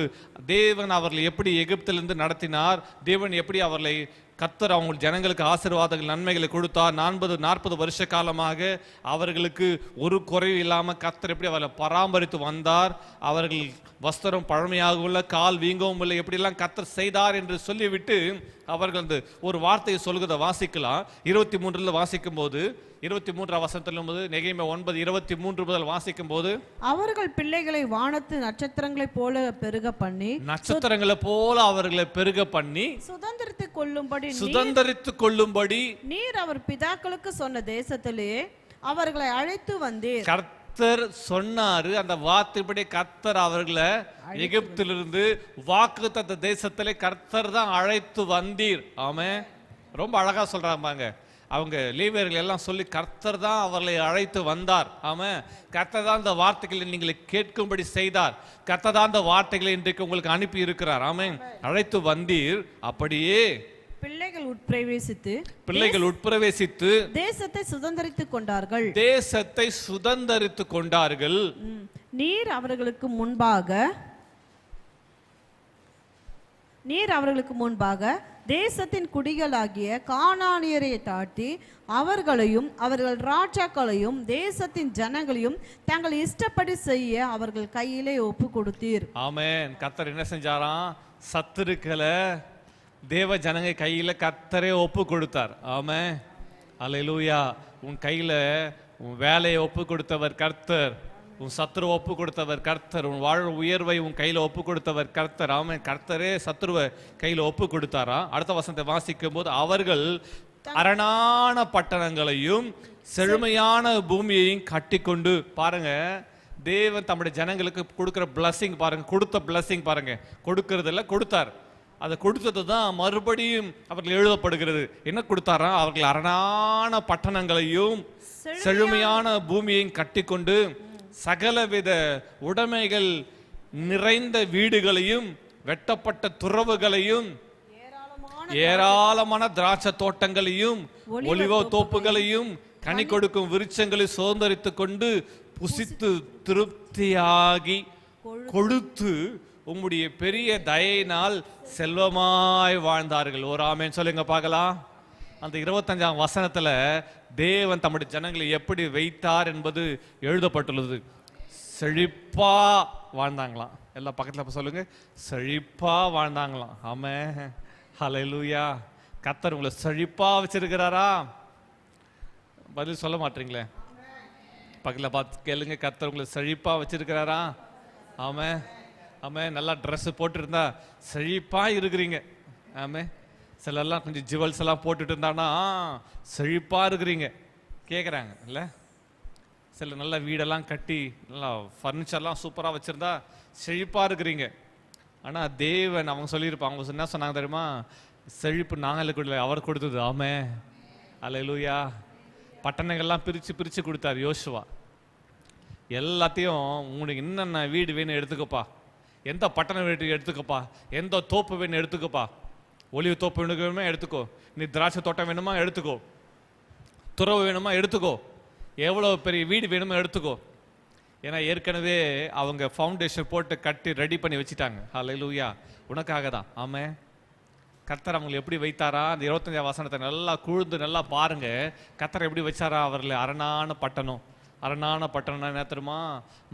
தேவன் அவர்களை எப்படி எகிப்திலிருந்து நடத்தினார், தேவன் எப்படி அவர்களை, கர்த்தர் அவங்க ஜனங்களுக்கு ஆசீர்வாதங்கள், நன்மைகளை கொடுத்தார். 40 வருஷ காலமாக அவர்களுக்கு ஒரு குறைவு இல்லாமல் கர்த்தர் எப்படி அவர்களை பராமரித்து வந்தார். அவர்கள் வஸ்திரம் பழமையாக உள்ள, கால் வீங்கவும் இல்லை, எப்படிலாம் கர்த்தர் செய்தார் என்று சொல்லிவிட்டு அவர்கள் அந்த ஒரு வார்த்தையை சொல்கிறத வாசிக்கலாம். 23 வாசிக்கும் போது, 23ஆம் வசனத்திலும் போது, நெகேமியா 9:23 முதல் வாசிக்கும் போது, அவர்கள் பிள்ளைகளை வானத்து நட்சத்திரங்களைப் போல பெருக பண்ணி, நட்சத்திரங்களை போல அவர்களை பெருக பண்ணி சுதந்தரித்துக் கொள்ளும்படி நீர் அவர் பிதாக்களுக்கு சொன்ன தேசத்திலே அவர்களை அழைத்து வந்தீர். கர்த்தர் சொன்னாரு, அந்த வார்த்தைப்படி கர்த்தர் அவர்களை எகிப்திலிருந்து வாக்குத்தத்த தேசத்திலே கர்த்தர் தான் அழைத்து வந்தீர். ஆமென். ரொம்ப அழகா சொல்றாங்க. அவங்க லேவியர்கள் எல்லாம் சொல்லி, கர்த்தர் தான் அவர்களை அழைத்து வந்தார். ஆமாம், கர்த்தர் தான் இந்த வார்த்தைகளை நீங்கள் கேட்கும்படி செய்தார். கர்த்தர் தான் இந்த வார்த்தைகளை இன்றைக்கு உங்களுக்கு அனுப்பி இருக்கிறார். ஆமென். அழைத்து வந்தீர். அப்படியே பிள்ளைகள் உட்பிரவேசித்து தேசத்தை சுதந்தரித்துக் கொண்டார்கள். தேசத்தை சுதந்தரித்துக் கொண்டார்கள். நீர் அவர்களுக்கு முன்பாக தேசத்தின் குடிகளாகிய கானானியரை தாட்டி அவர்களையும் அவர்கள் ராஜாக்களையும் தேசத்தின் ஜனங்களையும் தங்கள் இஷ்டப்படி செய்ய அவர்கள் கையிலே ஒப்பு கொடுத்தீர். ஆமென். கர்த்தர் என்ன செஞ்சாராம்? சத்துருக்களை தேவ ஜனங்க கையில கர்த்தரே ஒப்பு கொடுத்தார். ஆமென். அல்லேலூயா. உன் கையில உன் வேலையை ஒப்பு கொடுத்தவர் கர்த்தர், உன் சத்துரு ஒப்பு கொடுத்தவர் கர்த்தர், உன் வாழ் உயர்வை உன் கையில ஒப்பு கொடுத்தவர் கர்த்தர். ஆமென். கர்த்தரே சத்துருவை கையில ஒப்பு கொடுத்தாரா? அடுத்த வசனத்தை வாசிக்கும் போது, அவர்கள் அரணான பட்டணங்களையும் செழுமையான பூமியையும் கட்டி கொண்டு, பாருங்க, தேவன் தம்முடைய ஜனங்களுக்கு கொடுக்கிற பிளஸிங் பாருங்க, கொடுத்த பிளஸிங் பாருங்க. கொடுக்கறதில்ல, கொடுத்தார். அதை கொடுத்தது தான் மறுபடியும் அவர்கள் எழுதப்படுகிறது. என்ன கொடுத்தாரா? அவர்கள் அரணான பட்டணங்களையும் செழுமையான பூமியையும் கட்டி கொண்டு சகலவித உடைமைகள் நிறைந்த வீடுகளையும் வெட்டப்பட்ட துறவுகளையும் ஏராளமான திராட்சை தோட்டங்களையும் ஒலிவ தோப்புகளையும் கனி கொடுக்கும் விருட்சங்களை சுதந்தரித்து கொண்டு புசித்து திருப்தியாகி கொடுத்து உம்முடைய பெரிய தயையினால் செல்வமாய் வாழ்ந்தார்கள். ஒரு ஆமேன் சொல்லுங்க பார்க்கலாம். அந்த 25ஆம் வசனத்துல தேவன் தம்முடைய ஜனங்களை எப்படி வைத்தார் என்பது எழுதப்பட்டுள்ளது. செழிப்பா வாழ்ந்தாங்களாம். எல்லா பக்கத்துல சொல்லுங்க, செழிப்பா வாழ்ந்தாங்களாம். ஆமென், ஹல்லேலூயா. கர்த்தர் உங்களை செழிப்பா வச்சிருக்கிறாரா? பதில் சொல்ல மாட்டீங்களே. பக்கத்துல பார்த்து கேளுங்க, கர்த்தர் உங்களை செழிப்பா வச்சிருக்கிறாரா? ஆமென், ஆமென். நல்லா ட்ரெஸ் போட்டுருந்தா செழிப்பா இருக்கிறீங்க. ஆமென். சிலர்லாம் கொஞ்சம் ஜுவல்ஸ் எல்லாம் போட்டுட்டு இருந்தானா செழிப்பா இருக்கிறீங்க கேட்குறாங்க இல்லை? சில நல்ல வீடெல்லாம் கட்டி நல்லா ஃபர்னிச்சர்லாம் சூப்பராக வச்சுருந்தா செழிப்பாக இருக்கிறீங்க. ஆனால் தேவன் அவங்க சொல்லியிருப்பாங்க, அவங்க என்ன சொன்னாங்க தெரியுமா? செழிப்பு நாங்களுக்கு இல்லை, அவர் கொடுத்தது. ஆமே, அல்லேலூயா. பட்டணங்கள்லாம் பிரித்து பிரித்து கொடுத்தார் யோசுவா. எல்லாத்தையும் உங்களுக்கு என்னென்ன வீடு வேணும் எடுத்துக்கப்பா, எந்த பட்டணம் வீட்டு எடுத்துக்கப்பா, எந்த தோப்பு வேணும் எடுத்துக்கப்பா, ஒலிவு தோப்பு வேணுமா எடுத்துக்கோ, நீ திராட்சை தோட்டம் வேணுமா எடுத்துக்கோ, துறவு வேணுமா எடுத்துக்கோ, எவ்வளோ பெரிய வீடு வேணுமோ எடுத்துக்கோ. ஏன்னா ஏற்கனவே அவங்க ஃபவுண்டேஷன் போட்டு கட்டி ரெடி பண்ணி வச்சுட்டாங்க. ஹல்லேலூயா, உனக்காக தான். ஆமே, கர்த்தர் அவங்களை எப்படி வைத்தாரா? அந்த 25ஆம் வசனத்தை நல்லா கூர்ந்து நல்லா பாருங்க. கர்த்தர் எப்படி வச்சாரா அவர்களை? அரணான பட்டணம். அரணான பட்டணம்னா என்ன தெரியுமா?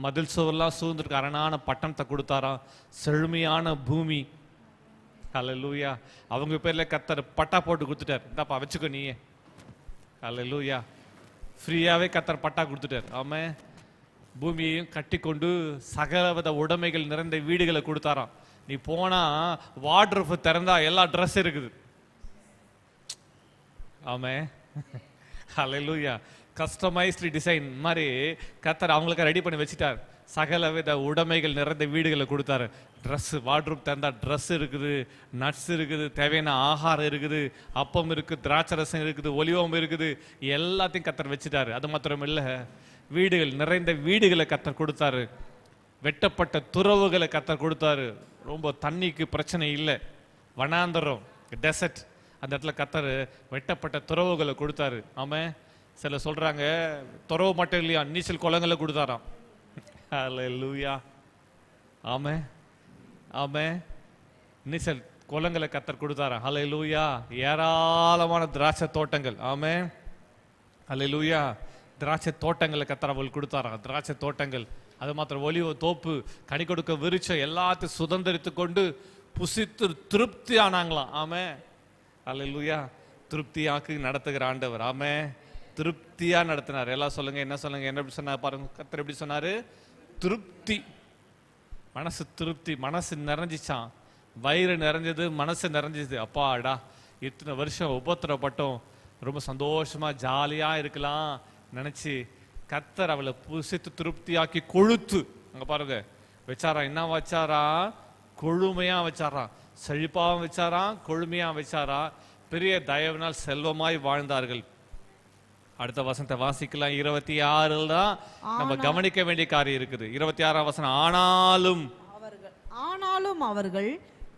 மதில் சுவர்லாம் சூழ்ந்துருக்கு அரணான பட்டணத்தை கொடுத்தாரா. செழுமையான பூமி. ஹல்லேலூயா. அவங்க பேர்ல கர்த்தர் பட்டா போட்டு கொடுத்துட்டார். இந்தாப்பா வச்சுக்கோ நீயே. ஹல்லேலூயா. ஃப்ரீயாவே கர்த்தர் பட்டா கொடுத்துட்டார். ஆமே, பூமியையும் கட்டி கொண்டு சகலவித உடைமைகள் நிறைந்த வீடுகளை கொடுத்தாராம். நீ போனா வார்ட்ரோப் திறந்தா எல்லா ட்ரெஸ் இருக்குது. ஆமே, ஹல்லேலூயா. கஸ்டமைஸ்டு டிசைன் மாதிரி கர்த்தர் அவங்களுக்கு ரெடி பண்ணி வச்சுட்டார். சகலவித உடைமைகள் நிறைந்த வீடுகளை கொடுத்தாரு. ட்ரெஸ், வார்ட்ரோப் திறந்தா ட்ரெஸ் இருக்குது, நட்ஸ் இருக்குது, தேவையான ஆகாரம் இருக்குது, அப்பம் இருக்குது, திராட்சை ரசம் இருக்குது, ஒலிவம் இருக்குது, எல்லாத்தையும் கர்த்தர் வச்சுட்டாரு. அது மாத்திரம் இல்லை, வீடுகள் நிறைந்த வீடுகளை கர்த்தர் கொடுத்தாரு. வெட்டப்பட்ட துறவுகளை கர்த்தர் கொடுத்தாரு. ரொம்ப தண்ணிக்கு பிரச்சனை இல்லை, வனாந்தரம் டெசர்ட், அந்த இடத்துல கர்த்தர் வெட்டப்பட்ட துறவுகளை கொடுத்தாரு. ஆமே, சில சொல்றாங்க துறவு மட்டும் இல்லையா, நீச்சல் குளங்களை கொடுத்தாராம். ஹல்லேலூயா. ஆமே, ஆமே, நீச்சல் குளங்களை கர்த்தர் கொடுத்தாராம். ஹல்லேலூயா. ஏராளமான திராட்சை தோட்டங்கள். ஆமே, ஹல்லேலூயா. திராட்சை தோட்டங்களை கர்த்தர் அவங்களுக்கு கொடுத்தாராம். திராட்சை தோட்டங்கள், அது மாத்திரம் ஒலிவ தோப்பு, கனி கொடுக்க விருட்சம், எல்லாத்தையும் சுதந்திரித்து கொண்டு புசித்து திருப்தி ஆனாங்களாம். ஆமே, ஹல்லேலூயா. திருப்தியாக்கு நடத்துகிற ஆண்டவர். ஆமே, திருப்தியா நடத்தினார். எல்லாம் சொல்லுங்க, என்ன சொல்லுங்க, என்ன எப்படி சொன்னார் பாருங்க. கர்த்தர் எப்படி சொன்னாரு? திருப்தி. மனசு திருப்தி, மனசு நிறைஞ்சிச்சான், வயிறு நிறைஞ்சது, மனசு நிறைஞ்சது. அப்பாடா, இத்தனை வருஷம் உபத்திரப்பட்டோம், ரொம்ப சந்தோஷமா ஜாலியா இருக்கலாம் நினைச்சு கர்த்தர் அவளை புசித்து திருப்தியாக்கி கொழுத்து அங்க பாருங்க வச்சாரா. என்ன வச்சாரா? கொழுமையா வச்சாரா, செழிப்பாவும் வச்சாரா, கொழுமையா வச்சாரா. பெரிய தயவினால் செல்வமாய் வாழ்ந்தார்கள். அடுத்த வசனத்தை வாசிக்கலாம். 26 தான் நம்ம கவனிக்க வேண்டிய காரியம் இருக்குது. 26ஆம் வசனம். ஆனாலும் அவர்கள்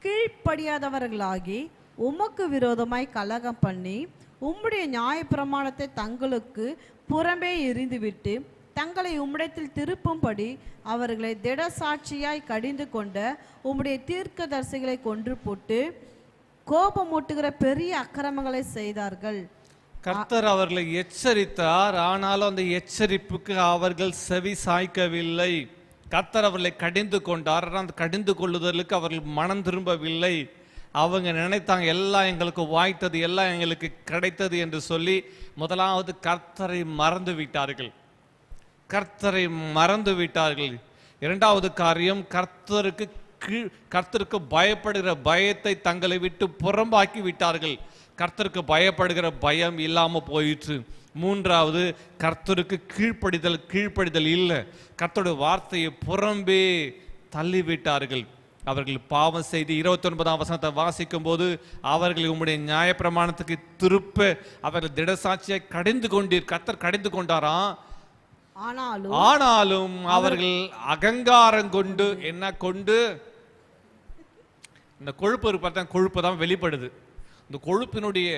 கீழ்ப்படியாதவர்களாகி உமக்கு விரோதமாய் கலகம் பண்ணி உம்முடைய நியாயப்பிரமாணத்தை தங்களுக்கு புறம்பே எறிந்துவிட்டு தங்களை உம்மிடத்தில் திருப்பும்படி அவர்களை திடசாட்சியாய் கடிந்து கொண்ட உம்முடைய தீர்க்கதரிசிகளை கொன்று போட்டு கோபமூட்டுகிற பெரிய அக்கிரமங்களை செய்தார்கள். கர்த்தர் அவர்களை எச்சரித்தார், ஆனாலும் அந்த எச்சரிப்புக்கு அவர்கள் செவி சாய்க்கவில்லை. கர்த்தர் அவர்களை கடிந்து கொண்டார், அந்த கடிந்து கொள்ளுதலுக்கு அவர்கள் மனம் திரும்பவில்லை. அவங்க நினைத்தாங்க எல்லாம் எங்களுக்கு வாய்த்தது, எல்லாம் எங்களுக்கு கிடைத்தது என்று சொல்லி முதலாவது கர்த்தரை மறந்து விட்டார்கள். கர்த்தரை மறந்து விட்டார்கள். இரண்டாவது காரியம், கர்த்தருக்கு பயப்படுகிற பயத்தை தங்களை விட்டு புறம்பாக்கி விட்டார்கள். கர்த்தருக்கு பயப்படுகிற பயம் இல்லாம போயிற்று. மூன்றாவது, கர்த்தருக்கு கீழ்ப்படிதல் இல்லை. கர்த்தருடைய வார்த்தையை புறம்பே தள்ளிவிட்டார்கள். அவர்கள் பாவம் செய்து 29ஆம் வசனத்தை வாசிக்கும் போது அவர்கள் உம்முடைய நியாயப்பிரமாணத்துக்கு திருப்ப அவர்கள் திடசாட்சியை கர்த்தர் கடிந்து கொண்டாராம். ஆனாலும் அவர்கள் அகங்காரம் கொண்டு, என்ன கொண்டு? இந்த கொழுப்பு பார்த்தா கொழுப்பு தான் வெளிப்படுது. இந்த கொழுப்பினுடைய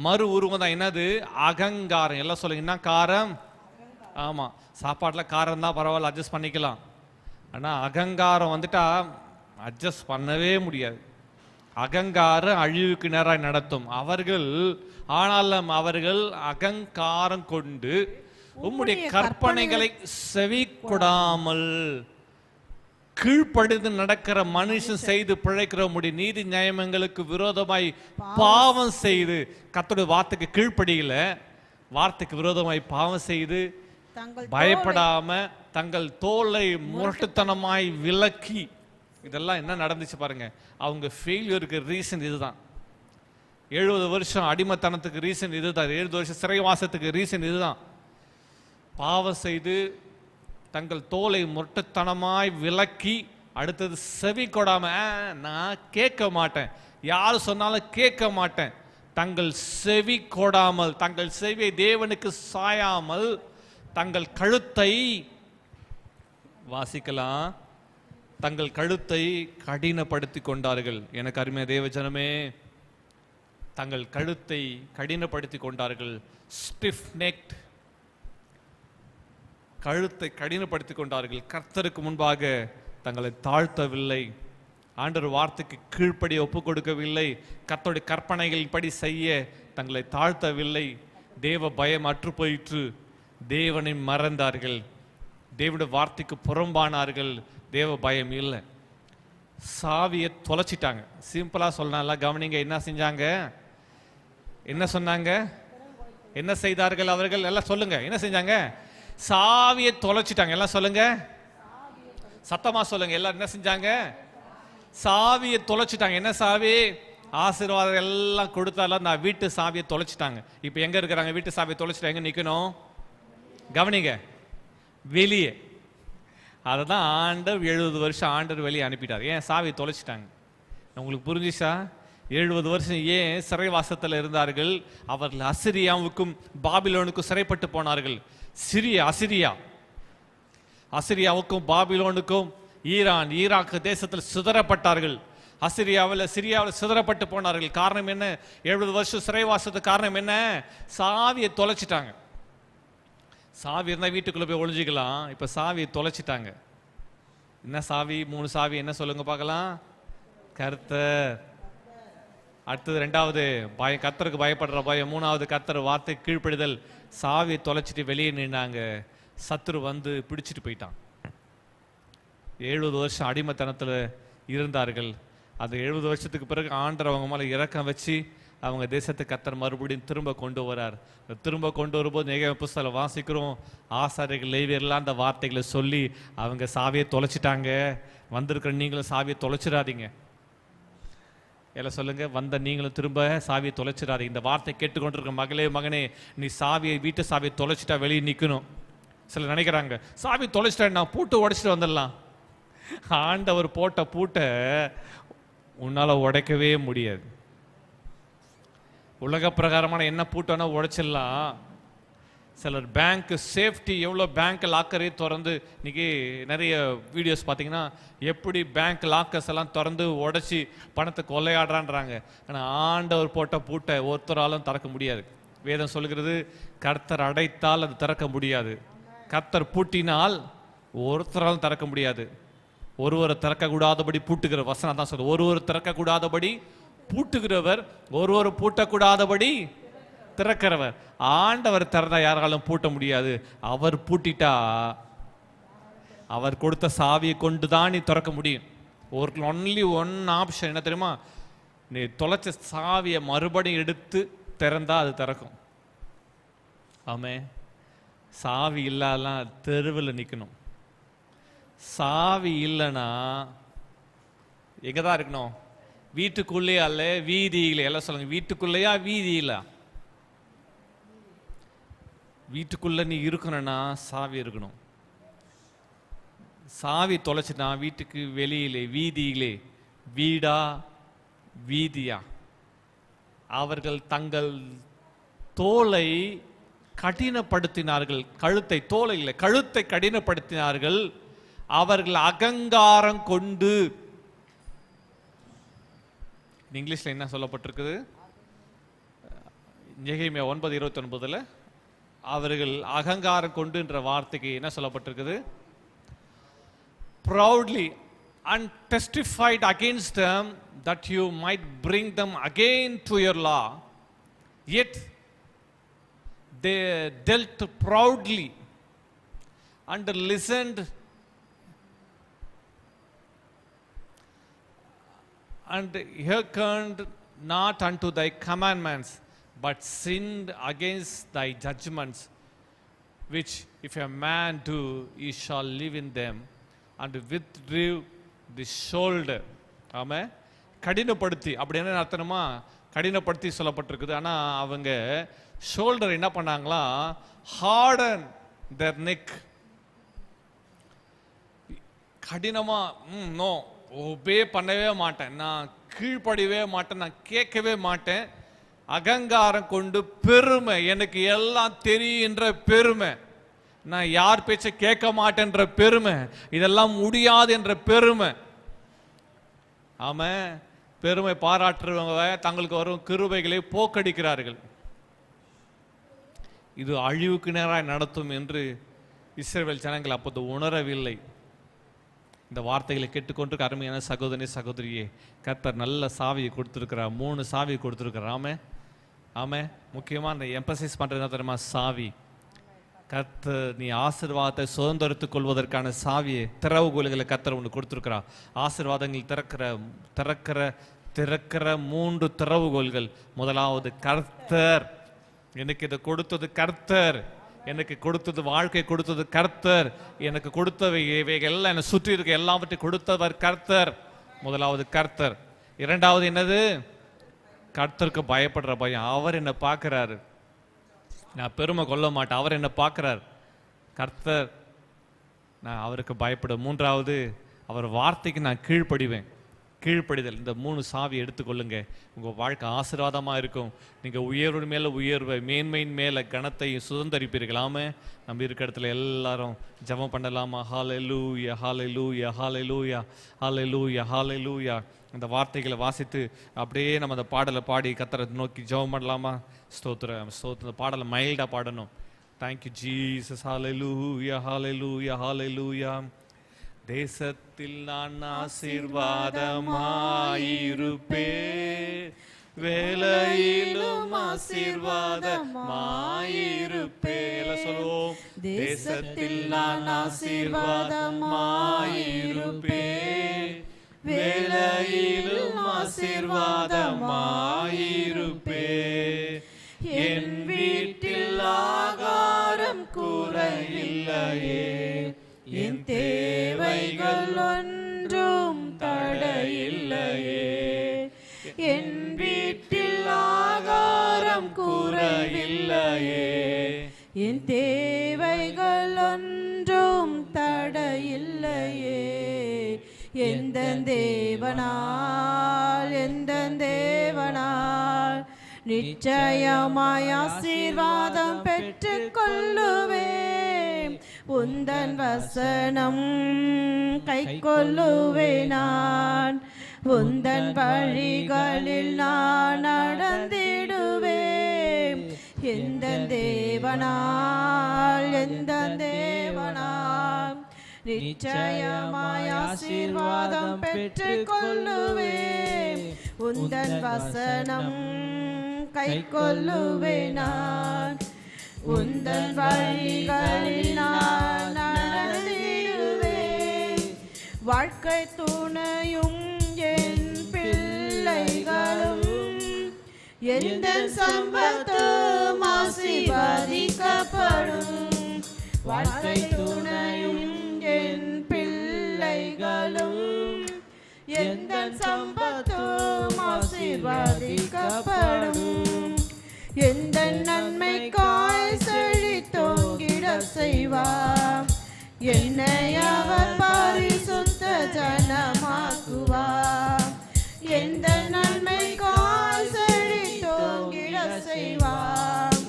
மறு உருவம் தான் என்னது? அகங்காரம். எல்லாம் சொல்லுங்க, என்ன காரம்? ஆமா, சாப்பாட்டுல காரம் தான் பரவாயில்ல, அட்ஜஸ்ட் பண்ணிக்கலாம். ஆனா அகங்காரம் வந்துட்டா அட்ஜஸ்ட் பண்ணவே முடியாது. அகங்காரம் அழிவுக்கு நேராய் நடத்தும். ஆனாலும் அவர்கள் அகங்காரம் கொண்டு உம்முடைய கற்பனைகளை செவி கொடாமல் கீழ்ப்படிந்து நடக்கிற மனுஷன் செய்து பிழைக்கிற உம்முடைய நீதி நியாயங்களுக்கு விரோதமாய் பாவம் செய்து, கர்த்தருடைய வார்த்தைக்கு கீழ்ப்படியில, வார்த்தைக்கு விரோதமாய் பாவம் செய்து பயப்படாம தங்கள் தோலை முரட்டுத்தனமாய் விலக்கி. இதெல்லாம் என்ன நடந்துச்சு பாருங்க. அவங்க ஃபெயிலியருக்கு ரீசன் இதுதான். 70 வருஷம் அடிமைத்தனத்துக்கு ரீசன் இதுதான். 7 வருஷம் சிறைவாசத்துக்கு ரீசன் இதுதான். பாவம் செய்து தங்கள் தோலை முரட்டுத்தனமாய் விலக்கி, அடுத்தது செவி கொடாம, நான் கேட்க மாட்டேன், யார் சொன்னாலும் கேட்க மாட்டேன். தங்கள் செவி கொடாமல், தங்கள் செவியை தேவனுக்கு சாயாமல், தங்கள் கழுத்தை வாசிக்கலாம், தங்கள் கழுத்தை கடினப்படுத்தி கொண்டார்கள். எனக்கு அருமையான தேவஜனமே, தங்கள் கழுத்தை கடினப்படுத்தி கொண்டார்கள். ஸ்டிஃப் நெக்ட், கழுத்தை கடினப்படுத்தி கொண்டார்கள். கர்த்தருக்கு முன்பாக தங்களை தாழ்த்தவில்லை. ஆண்டவர் வார்த்தைக்கு கீழ்ப்படி ஒப்பு கொடுக்கவில்லை. கர்த்தருடைய கற்பனைகள் படி செய்ய தங்களை தாழ்த்தவில்லை. தேவ பயம் அற்று போயிற்று. தேவனை மறந்தார்கள். தேவனுடைய வார்த்தைக்கு புறம்பானார்கள். தேவ பயம் இல்லை. சாவியை தொலைச்சிட்டாங்க. சிம்பிளா சொல்லனால கவனிங்க. என்ன செஞ்சாங்க? என்ன சொன்னாங்க? என்ன செய்தார்கள் அவர்கள்? எல்லாம் சொல்லுங்க, என்ன செஞ்சாங்க? சாவியை தொலைச்சிட்டாங்க. எல்லாம் சொல்லுங்க, சத்தமா சொல்லுங்க. எல்லாம் என்ன செஞ்சாங்க? சாவியை தொலைச்சிட்டாங்க. என்ன சாவி? ஆசீர்வாதம் எல்லாம் கொடுத்தாலும் நான் வீட்டு சாவியை தொலைச்சிட்டாங்க. இப்ப எங்க இருக்கிறாங்க? வீட்டு சாவியை தொலைச்சிட்டாங்க. எங்க நிக்கணும்? கவனிங்க, வெளியே. அதுதான் ஆண்டவர் 70 வருஷம் ஆண்டவர் வெளியே அனுப்பிட்டார். ஏன்? சாவியை தொலைச்சிட்டாங்க. உங்களுக்கு புரிஞ்சுச்சா? 70 வருஷம் ஏன் சிறைவாசத்தில் இருந்தார்கள்? அவர்கள் அசிரியாவுக்கும் பாபிலோனுக்கும் சிறைப்பட்டு போனார்கள். அசிரியாவுக்கும் பாபிலோனுக்கும் ஈரான் ஈராக் தேசத்தில் சிதறப்பட்டார்கள். சிரியாவில் சிதறப்பட்டு போனார்கள். காரணம் என்ன? 70 வருஷம் சிறைவாசத்துக்கு காரணம் என்ன? சாவியை தொலைச்சிட்டாங்க. சாவி இருந்தால் வீட்டுக்குள்ள போய் ஒளிஞ்சிக்கலாம். இப்ப சாவியை தொலைச்சிட்டாங்க. என்ன சாவி? 3 சாவி. என்ன சொல்லுங்க பார்க்கலாம்? கர்த்தர். அடுத்தது 2வது பயம், கர்த்தருக்கு பயப்படுற பயம். 3வது கர்த்தர் வார்த்தை கீழ்ப்படிதல். சாவியை தொலைச்சிட்டு வெளியே நின்னாங்க. சத்துரு வந்து பிடிச்சிட்டு போயிட்டான். 70 வருஷம் அடிமைத்தனத்தில் இருந்தார்கள். அது 70 வருஷத்துக்கு பிறகு ஆண்டவர் அவங்க மேலே இரக்கம் வச்சு அவங்க தேசத்துக்கு கர்த்தர் மறுபடியும் திரும்ப கொண்டு வரார். திரும்ப கொண்டு வரும்போது நெகேமியா புஸ்தகத்தில் வாசிக்கிறோம், ஆசாரியர்கள் லேவியர்லாம் அந்த வார்த்தைகளை சொல்லி அவங்க சாவியை தொலைச்சிட்டாங்க. வந்திருக்கிற நீங்களும் சாவியை தொலைச்சிடாதீங்க. எல்லாம் சொல்லுங்க, வந்த நீங்களும் திரும்ப சாவியை தொலைச்சிடாதீங்க. இந்த வார்த்தை கேட்டுக்கொண்டிருக்க மகளே மகனே, நீ சாவியை வீட்டு சாவியை தொலைச்சிட்டா வெளியே நிற்கணும். சிலர் நினைக்கிறாங்க, சாவி தொலைச்சிட்டா நான் பூட்டு உடைச்சிட்டு வந்துடலாம். ஆண்டவர் போட்ட பூட்டை உன்னால உடைக்கவே முடியாது. உலக பிரகாரமான என்ன பூட்டோன்னா உடைச்சிடலாம். சிலர் பேங்க் சேஃப்டி, எவ்வளோ பேங்க் லாக்கரே திறந்து, இன்னைக்கு நிறைய வீடியோஸ் பார்த்தீங்கன்னா எப்படி பேங்க் லாக்கர்ஸ் எல்லாம் திறந்து உடைச்சி பணத்தை கொள்ளையாடுறான்றாங்க. ஆனால் ஆண்டவர் போட்ட பூட்டை ஒருத்தராலும் திறக்க முடியாது. வேதம் சொல்கிறது, கர்த்தர் அடைத்தால் அது திறக்க முடியாது, கர்த்தர் பூட்டினால் ஒருத்தராலும் திறக்க முடியாது. ஒருவரை திறக்கக்கூடாதபடி பூட்டுகிற வசனம் தான் சொல்லுது. ஒருவர் திறக்கக்கூடாதபடி பூட்டுகிறவர், ஒருவர் பூட்டக்கூடாதபடி திறக்கிறவர். ஆண்டவர் திறந்தா யாராலும் பூட்ட முடியாது. அவர் பூட்டிட்டா அவர் கொடுத்த சாவியை கொண்டு தான் நீ திறக்க முடியும். ஒரு ஒன்லி ஒன் ஆப்ஷன் என்ன தெரியுமா? நீ தொலைச்ச சாவியை மறுபடியும் எடுத்து திறந்தா அது திறக்கும். ஆமே, சாவி இல்லாதலாம் தெருவில் நிற்கணும். சாவி இல்லைன்னா எங்கதான் இருக்கணும்? வீட்டுக்குள்ளே அல்ல வீதியில. எல்லாம் சொல்லுங்க, வீட்டுக்குள்ளேயா வீதியில? வீட்டுக்குள்ள நீ இருக்கணும்னா சாவி இருக்கணும். சாவி தொலைச்சிட்டா வீட்டுக்கு வெளியிலே வீதியிலே. வீடா வீதியா? அவர்கள் தங்கள் தோலை கடினப்படுத்தினார்கள். கழுத்தை, தோலை இல்லை, கழுத்தை கடினப்படுத்தினார்கள். அவர்கள் அகங்காரம் கொண்டு. இங்கிலீஷ்ல என்ன சொல்லப்பட்டிருக்குது? நெகேமியா 9:29 அவர்கள் அகங்காரம் கொண்டுன்ற வார்த்தைக்கு என்ன சொல்லப்பட்டிருக்குது? proudly and testified against them that you might bring them again to your law, yet they dealt proudly and listened and hearkened not unto thy commandments, but sinned against thy judgments, which if a man do, he shall live in them, and withdrew the shoulder. ஆமாம், கடினப்படுத்தி, அப்படி என்ன அர்த்தமா? கடினப்படுத்தி சொல்லப்பட்டிருக்குது. ஆனால் அவங்க shoulder என்ன பண்ணாங்களா? harden their neck. கடினமா நோ ஒபே பண்ணவே மாட்டேன், நான் கீழ்ப்படியவே மாட்டேன், நான் கேட்கவே மாட்டேன். அகங்காரம் கொண்டு பெருமை, எனக்கு எல்லாம் தெரியுன்ற பெருமை, நான் யார் பேச்ச கேட்க மாட்டேன்ற பெருமை, இதெல்லாம் முடியாது என்ற பெருமை. ஆமா, பெருமை பாராட்டுறவங்க தங்களுக்கு வரும் கிருபைகளை போக்கடிக்கிறார்கள். இது அழிவுக்கு நேராக நடத்தும் என்று இஸ்ரவேல் ஜனங்கள் அப்போது உணரவில்லை. இந்த வார்த்தைகளை கேட்டுக்கொண்டு அருமையான சகோதரி சகோதரியே, கர்த்தர் நல்ல சாவியை கொடுத்துருக்கிறார். 3 சாவியை கொடுத்துருக்கிறார். ஆமே, முக்கியமாக அந்த எம்பசைஸ் பண்ணுறது தெரியுமா? சாவி. கர்த்தர் நீ ஆசீர்வாதத்தை சுதந்திரத்துக் கொள்வதற்கான சாவியை, திறவுகோல்களை கர்த்தர் ஒன்று கொடுத்துருக்கிறார். ஆசீர்வாதங்கள் திறக்கிற 3 திறவுகோல்கள். முதலாவது கர்த்தர். எனக்கு இதை கொடுத்தது கர்த்தர், எனக்கு கொடுத்தது வாழ்க்கை கொடுத்தது கர்த்தர், எனக்கு கொடுத்தவை இவைகள் என்னை சுற்றி இருக்க எல்லாவற்றையும் கொடுத்தவர் கர்த்தர். முதலாவது கர்த்தர். இரண்டாவது என்னது? கர்த்தருக்கு பயப்படுற பயம். அவர் என்னை பார்க்கிறாரு, நான் பெருமை கொள்ள மாட்டேன், அவர் என்னை பார்க்கிறார். கர்த்தர், நான் அவருக்கு பயப்படும். மூன்றாவது, அவர் வார்த்தைக்கு நான் கீழ்ப்படிவேன். கீழ்ப்படிதல். இந்த 3 சாவி எடுத்துக்கொள்ளுங்க, உங்கள் வாழ்க்கை ஆசீர்வாதமாக இருக்கும். நீங்கள் உயர்வு மேலே உயர்வை, மேன்மையின் மேலே கனத்தையும் சுதந்திரிப்பீர்களாமே. நம்ம இருக்கிற இடத்துல எல்லாரும் ஜெபம் பண்ணலாமா? ஹல்லேலூயா, ஹல்லேலூயா, ஹல்லேலூயா, ஹல்லேலூயா, ஹல்லேலூயா. அந்த வார்த்தைகளை வாசித்து அப்படியே நம்ம அந்த பாடலை பாடி கர்த்தரை நோக்கி ஜெபம் பண்ணலாமா? ஸ்தோத்திரம், ஸ்தோத்திரம். பாடலை மைல்டாக பாடணும். Thank you Jesus. Hallelujah, hallelujah, hallelujah. தேசத்தில் நான் ஆசீர்வாதமாயிருப்பே, வேலையிலும் ஆசீர்வாதமாயிருப்பே. சொல்லுவோம், தேசத்தில் நான் ஆசீர்வாதமாயிருப்பே, வேலையிலும் ஆசீர்வாதமாயிருப்பே. என் வீட்டில் ஆகாரம் குறையில்லையே, என் தேவைகள் ஒன்றும் தடையில்லையே. என் வீட்டில் ஆகாரம் குறையில்லையே, என் தேவைகள் ஒன்றும் தடையில்லையே. எந்த தேவனால் நிச்சயமாய் ஆசீர்வாதம் பெற்றுக் கொள்ளுவேன். உந்தன் வசனம் கை கொள்ளுவேன் நான், உந்தன் வழிகளில் நான் நடந்திடுவேன். எந்த தேவனால் நிச்சயமாய் ஆசீர்வாதம் பெற்றுக் கொள்ளுவேன். உந்தன் வசனம் கை கொள்ளுவேன் நான், உந்தன் வழிகளில் நான் நடந்திடுவேன். வாழ்க்கை துணையும் என் பிள்ளைகளும் எந்த சம்பத்தும் ஆசீர்வதிக்கப்படும். வாழ்க்கை துணையும் என் பிள்ளைகளும் எந்த சம்பத்தும் ஆசீர்வதிக்கப்படும். எந்த நன்மைக்காய் செழித்தோங்கிட செய்வார், என்னை அவர் பரிசுத்த ஜனமாக்குவார். எந்த நன்மைக்காய் செழித்தோங்கிட செய்வார்,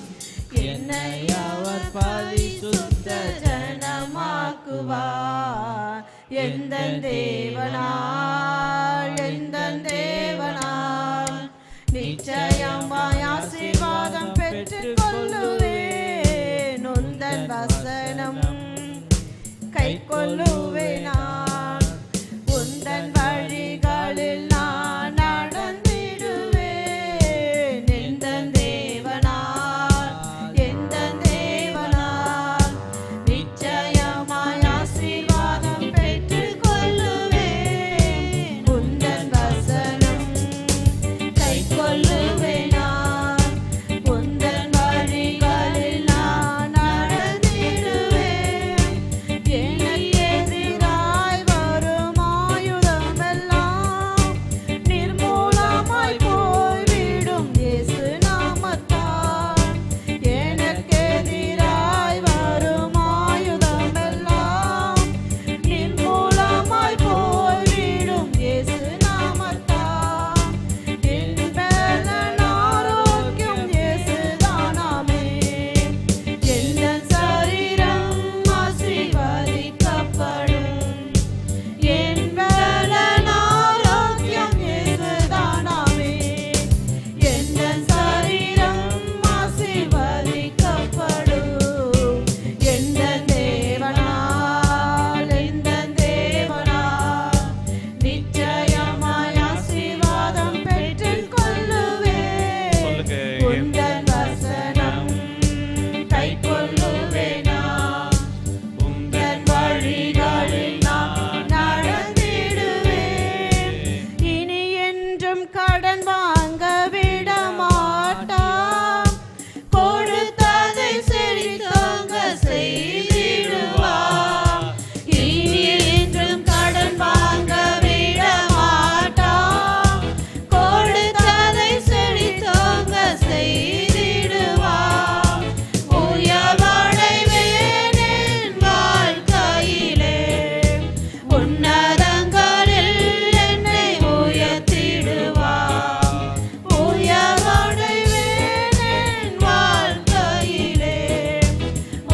என்னை அவர் பரிசுத்த ஜனமாக்குவார். எந்த தேவனால் நிச்சயமாய் ஆசீர்வாதம் கொள்ளுவேன் நான். உந்தன் வழிகளில் நான் நடந்திடுவேன். எந்தன் தேவனால், எந்தன் தேவனால் நிச்சயமாய் ஆசீர்வாதம் பெற்றுக் கொள்ளுவேன். உந்தன் வசனம் கைக்கொள்ளுவேன் நான். உந்தன் வழிகளில் நான் நடந்திடுவேன். எனக்கு எதிராய் வரும் ஆயுதமெல்லாம் நிர்மூலமாய் போய்விடும் இயேசு நாமத்தால். எனக்கு எதிராய் வரும் ஆயுதமெல்லாம் நிர்மூலமாய் போய்விடும் இயேசு நாமத்தால். என் பலன் ஆரோக்கியம் இயேசுதானாமே. எந்தன் சரீரம் ஆசீர்வதிக்கப்படும். என் பலன் ஆரோக்கியம் இயேசுதானாமே. எந்தன் சரீரம் ஆசீர்வதிக்கப்படும். எந்தன் தேவனால், எந்தன் தேவனால் நிச்சயமாய் ஆசீர்வாதம் பெற்றுக் கொள்ளுவேன். சொல்லுங்க. உந்தன் வசனம் கைக்கொள்ளுவேன் நான். உந்தன் வழிகளில் நான் நடந்திடுவேன். இனி என்றும் கடன் வாங்க விட மாட்டான். கொடுத்ததை செழித்தோங்க செய்திடுவான். இனி என்றும் கடன் வாங்க விட மாட்டான். கொடுத்ததை செழித்தோங்க செய்திடுவான். உயர்வடைவேன் என் வாழ்க்கையிலே. உன்னதங்களில் என்னை உயர்த்திடுவார். உயர்வடைவேன் என் வாழ்க்கையிலே.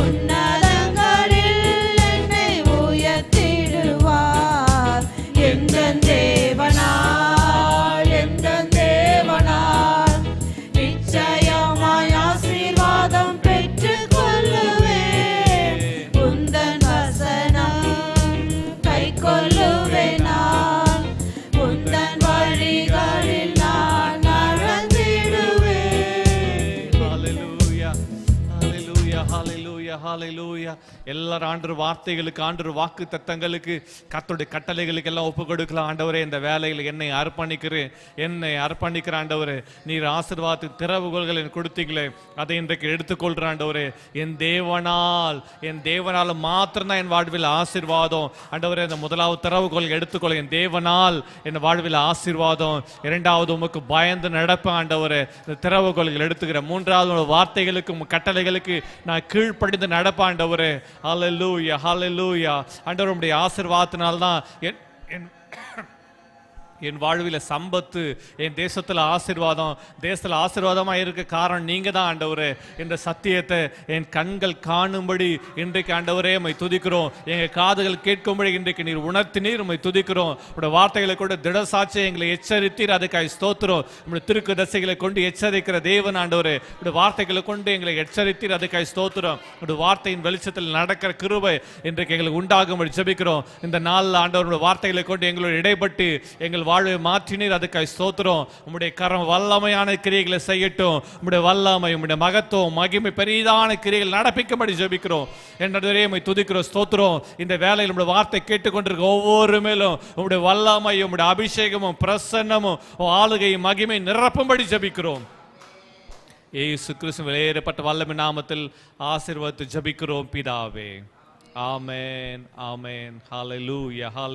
உன்னதங்களில் என்னை உயர்த்திடுவார். எந்தன் தேவனால், எந்தன் தேவனால் நிச்சயமாய் ஆசீர்வாதம் பெற்றுக் கொள்ளுவேன். உந்தன் வசனம் கைக்கொள்ளுவேன் நான். உந்தன் வழிகளில் நான் நடந்திடுவேன். ஹalleluya, ஹalleluya, ஹalleluya, ஹalleluya. எல்லாரும் ஆண்டவர் வார்த்தைகளுக்கு, ஆண்டவர் வாக்கு தத்தங்களுக்கு, கர்த்தருடைய கட்டளைகளுக்கு எல்லாம் ஒப்பு கொடுக்கலாம். ஆண்டவரே, இந்த வேலையில் என்னை அர்ப்பணிக்கிறேன், என்னை அர்ப்பணிக்கிற ஆண்டவரே. நீர் ஆசீர்வாதத்தின் திறவுகோல்களை எனக்கு கொடுத்தீங்களே, அதை இன்றைக்கு எடுத்துக்கொள்கிற ஆண்டவரே. என் தேவனால் மாத்திரம்தான் என் வாழ்வில் ஆசீர்வாதம். ஆண்டவரே, இந்த முதலாவது திறவுகோல் எடுத்துக்கொள்ள. என் தேவனால் என் வாழ்வில் ஆசீர்வாதம். இரண்டாவது, உமக்கு பயந்து நடப்பேன் ஆண்டவரே. இந்த திறவுகோல்கள் எடுத்துக்கிறேன். மூன்றாவது, உங்கள் வார்த்தைகளுக்கு, உங்கள் கட்டளைகளுக்கு நான் கீழ்ப்படிந்து நடப்பேன் ஆண்டவரே. ஹalleluya, ஹalleluya. ஆண்டவர், உம்முடைய ஆசீர்வாதத்தினால்தான் என் வாழ்வில் சம்பத்து, என் தேசத்தில் ஆசீர்வாதம். தேசத்தில் ஆசீர்வாதமாக இருக்க காரணம் நீங்க தான் ஆண்டவரே. இந்த சத்தியத்தை என் கண்கள் காணும்படி இன்றைக்கு ஆண்டவரே உம்மை துதிக்கிறோம். எங்கள் காதுகள் கேட்கும்படி இன்றைக்கு நீர் உணர்த்தினீர், உம்மை துதிக்கிறோம். உடைய வார்த்தைகளை கொண்டு திடசாட்சியை எங்களை எச்சரித்தீர், அதுக்காய் ஸ்தோத்திரம். உடைய திருக்கு தசைகளை கொண்டு எச்சரிக்கிற தேவன் ஆண்டவரே. உடைய வார்த்தைகளை கொண்டு எங்களை எச்சரித்தீர், அதுக்காய் ஸ்தோத்திரம். உடைய வார்த்தையின் வெளிச்சத்தில் நடக்கிற கிருபை இன்றைக்கு எங்களுக்கு உண்டாகும்படி ஜெபிக்கிறோம். இந்த நாளில் ஆண்டவருடைய வார்த்தைகளை கொண்டு எங்களோட இடைப்பட்டு எங்கள் வாழ்வை மாற்றினீர், அதுக்காய் ஸ்தோத்திரம். உம்முடைய கரம் வல்லமையான கிரியைகளை செய்யட்டும். உம்முடைய வல்லமை, உம்முடைய மகத்துவம், மகிமை, பெரிதான கிரியைகள் நடப்பிக்கும்படி ஜெபிக்கிறோம். என்றே உம்மை துதிக்கிறோம், ஸ்தோத்திரம். இந்த வேளையில் உம்முடைய வார்த்தை கேட்டுக்கொண்டிருக்க ஒவ்வொரு மேலும் உம்முடைய வல்லமையும், உம்முடைய அபிஷேகமும், பிரசன்னமும், ஆளுகையும், மகிமை நிரப்பும்படி ஜெபிக்கிறோம். இயேசு கிறிஸ்து வெளியேறப்பட்ட வல்லமை நாமத்தில் ஆசீர்வதித்து ஜெபிக்கிறோம் பிதாவே. ஆமென், ஆமென். ஹalleluya, ஹalleluya.